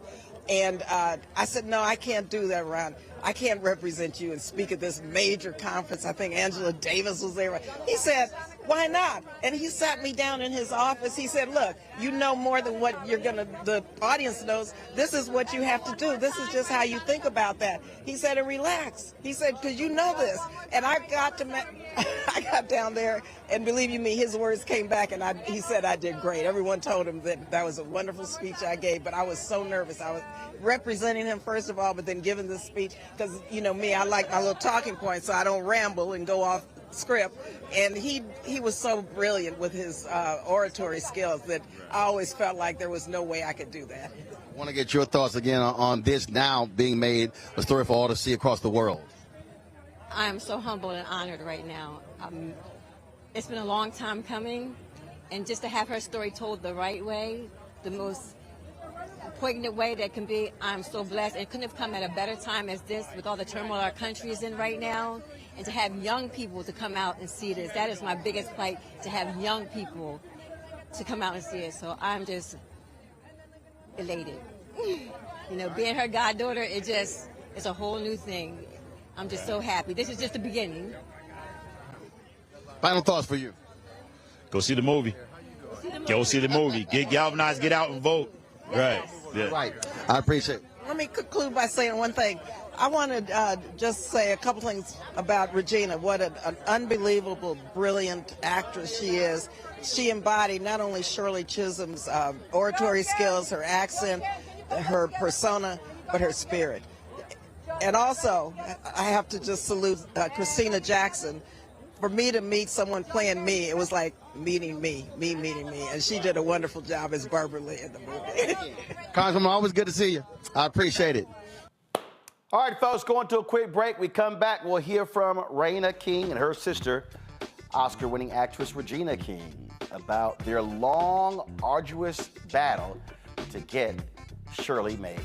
And I said, no, I can't do that, Ron. I can't represent you and speak at this major conference. I think Angela Davis was there. He said, why not? And he sat me down in his office. He said, look, you know more than what the audience knows. This is what you have to do. This is just how you think about that. He said, and relax. He said, because you know this. And I got down there, and believe you me, his words came back, and he said I did great. Everyone told him that was a wonderful speech I gave, but I was so nervous. I was representing him, first of all, but then giving this speech, because, you know me, I like my little talking points so I don't ramble and go off script. And he was so brilliant with his oratory skills that I always felt like there was no way I could do that. I want to get your thoughts again on this now being made a story for all to see across the world. I am so humbled and honored right now. It's been a long time coming, and just to have her story told the right way, the most poignant way that can be, I'm so blessed. It couldn't have come at a better time as this, with all the turmoil our country is in right now, and to have young people to come out and see this. That is my biggest plight, to have young people to come out and see it. So I'm just elated. You know, being her goddaughter, it's a whole new thing. I'm just so happy. This is just the beginning. Final thoughts for you. Go see the movie. Go see the movie. Get galvanized, get out and vote. Right. Yeah. Right. I appreciate it. Let me conclude by saying one thing. I want to just say a couple things about Regina. What an unbelievable, brilliant actress she is. She embodied not only Shirley Chisholm's oratory skills, her accent, her persona, but her spirit. And also, I have to just salute Christina Jackson. For me to meet someone playing me, it was like meeting me meeting me. And she did a wonderful job as Barbara Lee in the movie. Congresswoman, always good to see you. I appreciate it. All right, folks, going to a quick break. We come back, we'll hear from Raina King and her sister, Oscar-winning actress Regina King, about their long, arduous battle to get Shirley made.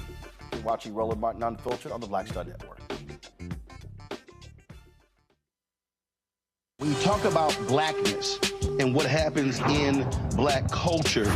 You're watching Roland Martin Unfiltered on the Black Star Network. When you talk about blackness and what happens in black culture,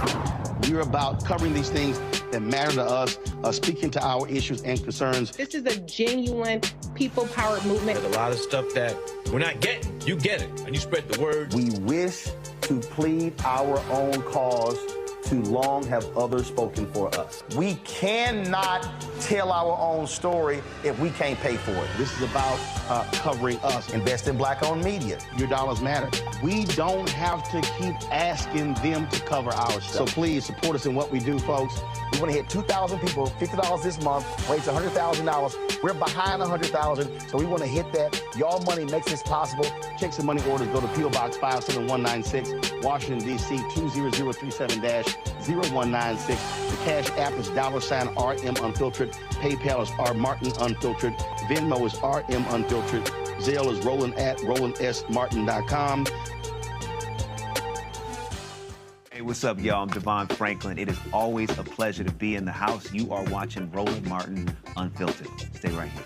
we're about covering these things that matter to us, speaking to our issues and concerns. This is a genuine people-powered movement. There's a lot of stuff that we're not getting. You get it, and you spread the word. We wish to plead our own cause. Too long have others spoken for us. We cannot tell our own story if we can't pay for it. This is about covering us. Invest in black-owned media. Your dollars matter. We don't have to keep asking them to cover our stuff. So please support us in what we do, folks. We want to hit 2,000 people, $50 this month, raise $100,000. We're behind 100,000, so we want to hit that. Y'all money makes this possible. Check some money orders. Go to P.O. Box 57196, Washington, D.C. 20037-0196. The Cash App is $RM Unfiltered. PayPal is R Martin Unfiltered. Venmo is RM Unfiltered. Zelle is Roland at RolandSMartin.com. Hey, what's up, y'all? I'm Devon Franklin. It is always a pleasure to be in the house. You are watching Roland Martin Unfiltered. Stay right here.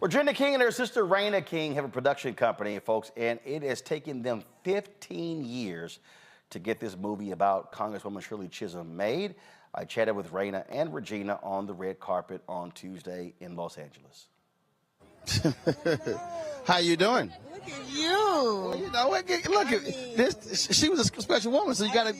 Virginia King and her sister Raina King have a production company, folks, and it has taken them 15 years to get this movie about Congresswoman Shirley Chisholm made. I chatted with Raina and Regina on the red carpet on Tuesday in Los Angeles. How you doing? Look at you. Well, you know, look at this. She was a special woman, so you got to.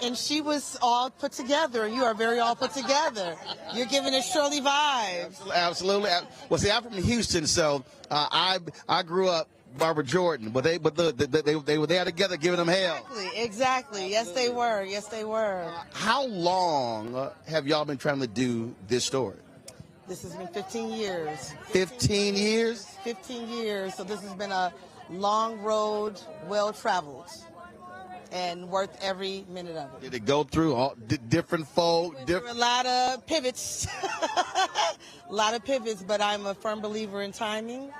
And she was all put together. You are very all put together. You're giving it Shirley vibes. Absolutely. Well, see, I'm from Houston, so I grew up Barbara Jordan, but they were there together giving them hell. Exactly. Yes, they were. Yes, they were. How long have y'all been trying to do this story? This has been 15 years. 15 years? 15 years. So this has been a long road, well-traveled, and worth every minute of it. Did it go through all different folk? A lot of pivots. A lot of pivots, but I'm a firm believer in timing,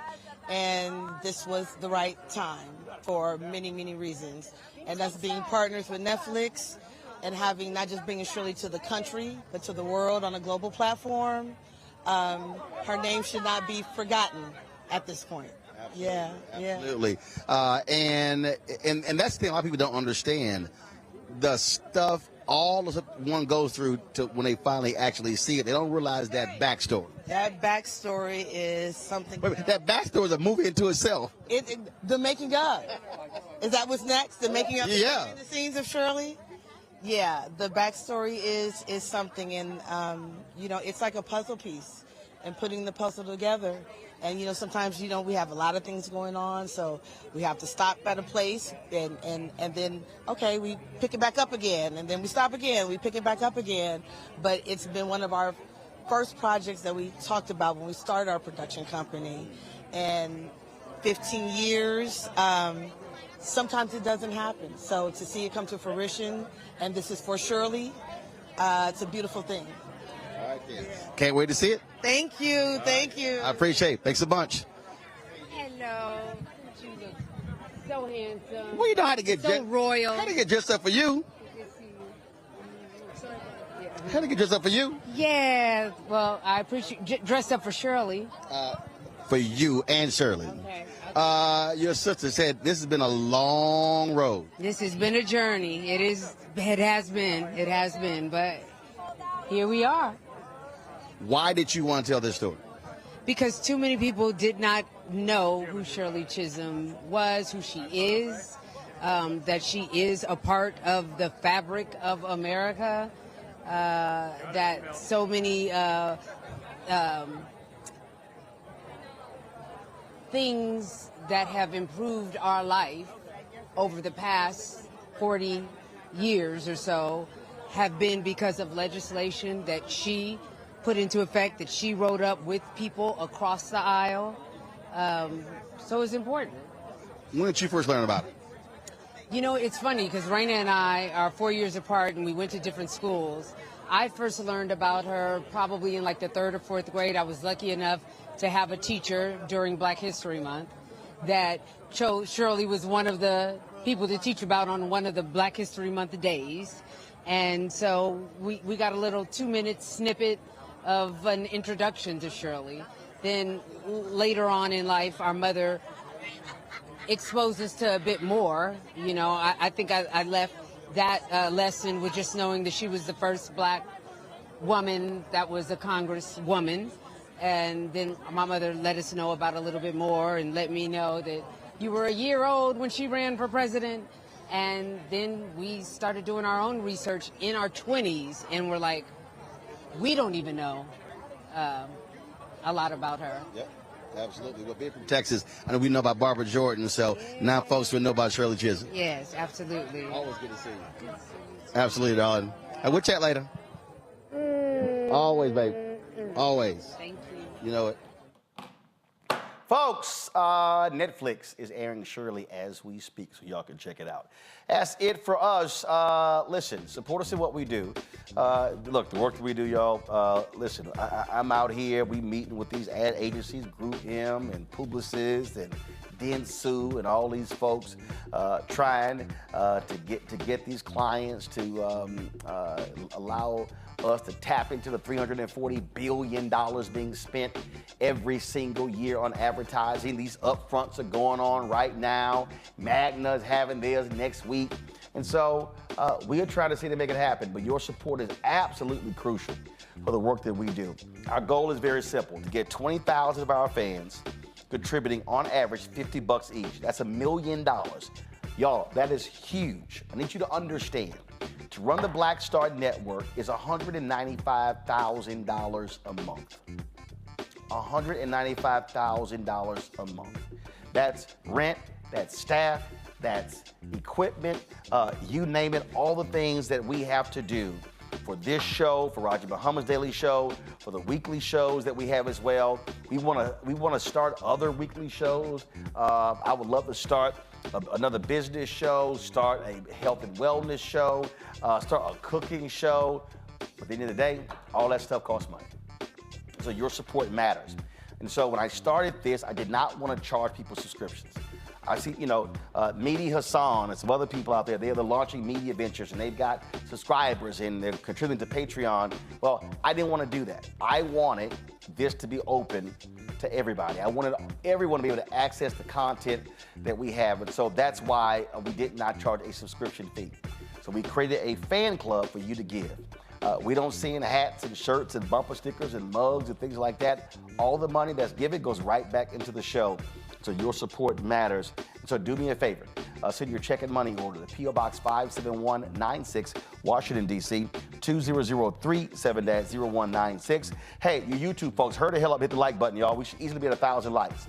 and this was the right time for many, many reasons. And that's being partners with Netflix and having not just bringing Shirley to the country, but to the world on a global platform. Her name should not be forgotten at this point. Absolutely. And that's the thing a lot of people don't understand. The stuff all the one goes through to when they finally actually see it. They don't realize that backstory. That backstory is something. That backstory is a movie into itself. The making of. Is that what's next? The making of Yeah. the scenes of Shirley? Yeah, the backstory is something, and you know, it's like a puzzle piece, and putting the puzzle together. And you know, sometimes we have a lot of things going on, so we have to stop at a place, and then okay, we pick it back up again, and then we stop again, we pick it back up again. But it's been one of our first projects that we talked about when we started our production company, and 15 years. Sometimes it doesn't happen. So to see it come to fruition, and this is for Shirley, it's a beautiful thing. All right, then. Can't wait to see it. Thank you. Thank you. I appreciate it. Thanks a bunch. Hello. You look so handsome. Well, you know how to get so royal. How to get dressed up for you? How to get dressed up for you? Yeah. Well, I appreciate dressed up for Shirley. For you and Shirley. Okay. Your sister said this has been a long road. This has been a journey. It has been, but here we are. Why did you want to tell this story? Because too many people did not know who Shirley Chisholm was, who she is, that she is a part of the fabric of America, that so many things that have improved our life over the past 40 years or so have been because of legislation that she put into effect, that she wrote up with people across the aisle. So it's important. When did you first learn about it? You know, it's funny because Raina and I are 4 years apart and we went to different schools. I first learned about her probably in like the 3rd or 4th grade. I was lucky enough to have a teacher during Black History Month that chose Shirley was one of the people to teach about on one of the Black History Month days. And so we got a little 2-minute snippet of an introduction to Shirley. Then later on in life, our mother exposed us to a bit more. You know, I think I left that lesson with just knowing that she was the first Black woman that was a congresswoman. And then my mother let us know about a little bit more and let me know that you were a year old when she ran for president. And then we started doing our own research in our 20s, and we're like, we don't even know a lot about her. Yep, absolutely. Well, being from Texas, I know we know about Barbara Jordan, so now folks will know about Shirley Chisholm. Yes, absolutely. Always good to see you. Absolutely, darling. We'll chat later. Always, baby. Always. Thank you. You know it. Folks, Netflix is airing Shirley as we speak, so y'all can check it out. That's it for us. Listen, support us in what we do. Look, the work that we do, y'all, listen, I'm out here, we meeting with these ad agencies, Group M and Publicis and Dentsu and all these folks trying to get these clients to allow us to tap into the $340 billion being spent every single year on advertising. These upfronts are going on right now. Magna's having theirs next week. And so we are trying to see to make it happen, but your support is absolutely crucial for the work that we do. Our goal is very simple, to get 20,000 of our fans contributing on average $50 each. That's $1 million. Y'all, that is huge. I need you to understand, to run the Black Star Network is $195,000 a month. $195,000 a month. That's rent, that's staff, that's equipment, you name it, all the things that we have to do for this show, for Roger Muhammad's Daily Show, for the weekly shows that we have as well. We want to start other weekly shows. I would love to start another business show, start a health and wellness show, start a cooking show. But at the end of the day, all that stuff costs money. So your support matters. And so when I started this, I did not want to charge people subscriptions. I see, Mehdi Hassan and some other people out there, they're launching media ventures and they've got subscribers and they're contributing to Patreon. Well, I didn't want to do that. I wanted this to be open to everybody. I wanted everyone to be able to access the content that we have. And so that's why we did not charge a subscription fee. So we created a fan club for you to give. We don't send hats and shirts and bumper stickers and mugs and things like that. All the money that's given goes right back into the show. So your support matters. So do me a favor. Send your check and money order to P.O. Box 57196, Washington, D.C., 20037-0196. Hey, you YouTube folks, hurry the hell up, hit the like button, y'all. We should easily be at 1,000 likes.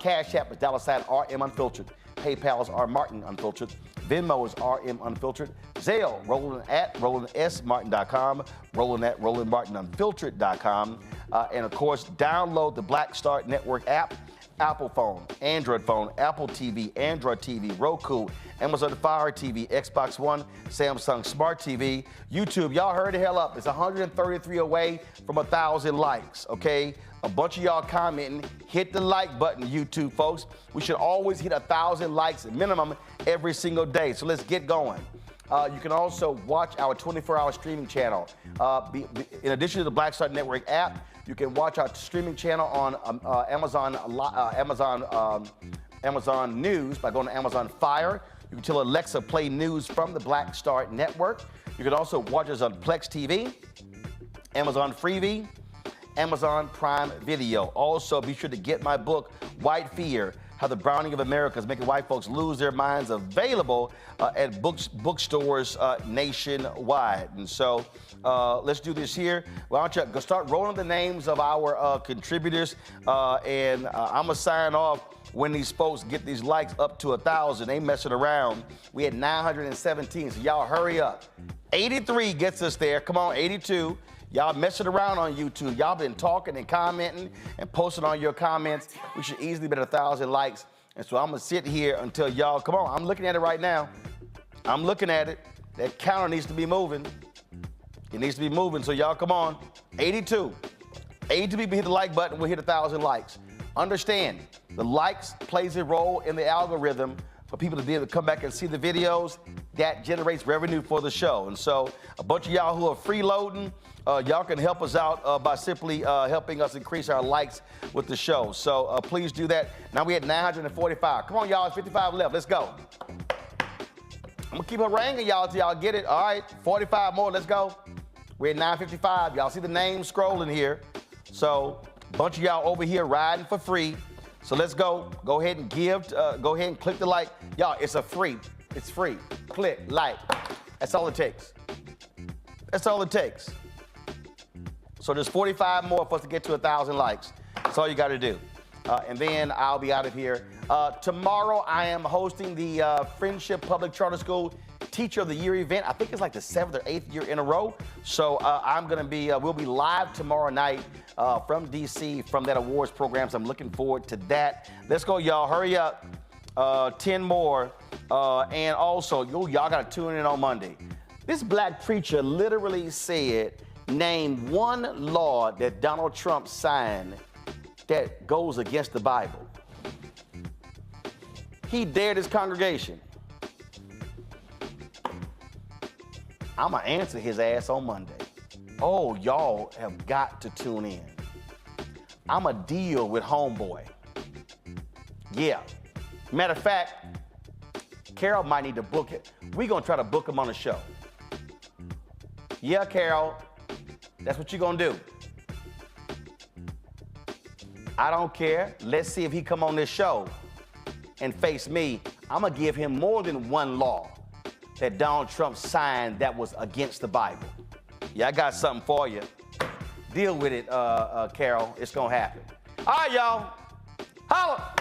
Cash App is $RM Unfiltered. PayPal is R Martin Unfiltered. Venmo is RM Unfiltered. Zelle, Roland at RolandSMartin.com. Roland at RolandMartinUnfiltered.com. And of course, download the Black Star Network app. Apple phone, Android phone, Apple TV, Android TV, Roku, Amazon Fire TV, Xbox One, Samsung Smart TV, YouTube. Y'all hurry the hell up. It's 133 away from 1,000 likes, okay? A bunch of y'all commenting. Hit the like button, YouTube folks. We should always hit 1,000 likes minimum every single day. So let's get going. You can also watch our 24-hour streaming channel. In addition to the Black Star Network app, you can watch our streaming channel on Amazon News by going to Amazon Fire. You can tell Alexa play news from the Black Star Network. You can also watch us on Plex TV, Amazon Freevee, Amazon Prime Video. Also, be sure to get my book, White Fear, How the Browning of America is Making White Folks Lose Their Minds, available at bookstores nationwide. And so let's do this here. Why don't you go start rolling the names of our contributors, and I'm going to sign off when these folks get these likes up to 1,000. They messing around. We had 917, so y'all hurry up. 83 gets us there. Come on, 82. Y'all messing around on YouTube. Y'all been talking and commenting and posting on your comments. We should easily be at 1,000 likes. And so I'm going to sit here until y'all, come on, I'm looking at it right now. I'm looking at it. That counter needs to be moving. It needs to be moving, so y'all come on. 82. 82 people hit the like button, we'll hit 1,000 likes. Understand, the likes plays a role in the algorithm for people to be able to come back and see the videos. That generates revenue for the show. And so a bunch of y'all who are freeloading, y'all can help us out by simply helping us increase our likes with the show. So please do that. Now we had 945. Come on, y'all, it's 55 left. Let's go. I'm gonna keep haranguing y'all till y'all get it. All right, 45 more, let's go. We're at 955. Y'all see the names scrolling here. So a bunch of y'all over here riding for free. So let's go. Go ahead and give. Go ahead and click the like. Y'all, it's free. It's free. Click, like. That's all it takes. That's all it takes. So there's 45 more for us to get to 1,000 likes. That's all you got to do. And then I'll be out of here. Tomorrow I am hosting the Friendship Public Charter School Teacher of the Year event. I think it's like the 7th or 8th year in a row. So I'm going to be, we'll be live tomorrow night from DC from that awards program. So I'm looking forward to that. Let's go, y'all. Hurry up. 10 more. And also, y'all got to tune in on Monday. This black preacher literally said, name one law that Donald Trump signed that goes against the Bible. He dared his congregation. I'm going to answer his ass on Monday. Oh, y'all have got to tune in. I'm a deal with homeboy. Yeah. Matter of fact, Carol might need to book it. We're going to try to book him on the show. Yeah, Carol, that's what you're going to do. I don't care. Let's see if he come on this show and face me. I'm going to give him more than one law that Donald Trump signed that was against the Bible. Yeah, I got something for you. Deal with it, Carol. It's going to happen. All right, y'all. Holla.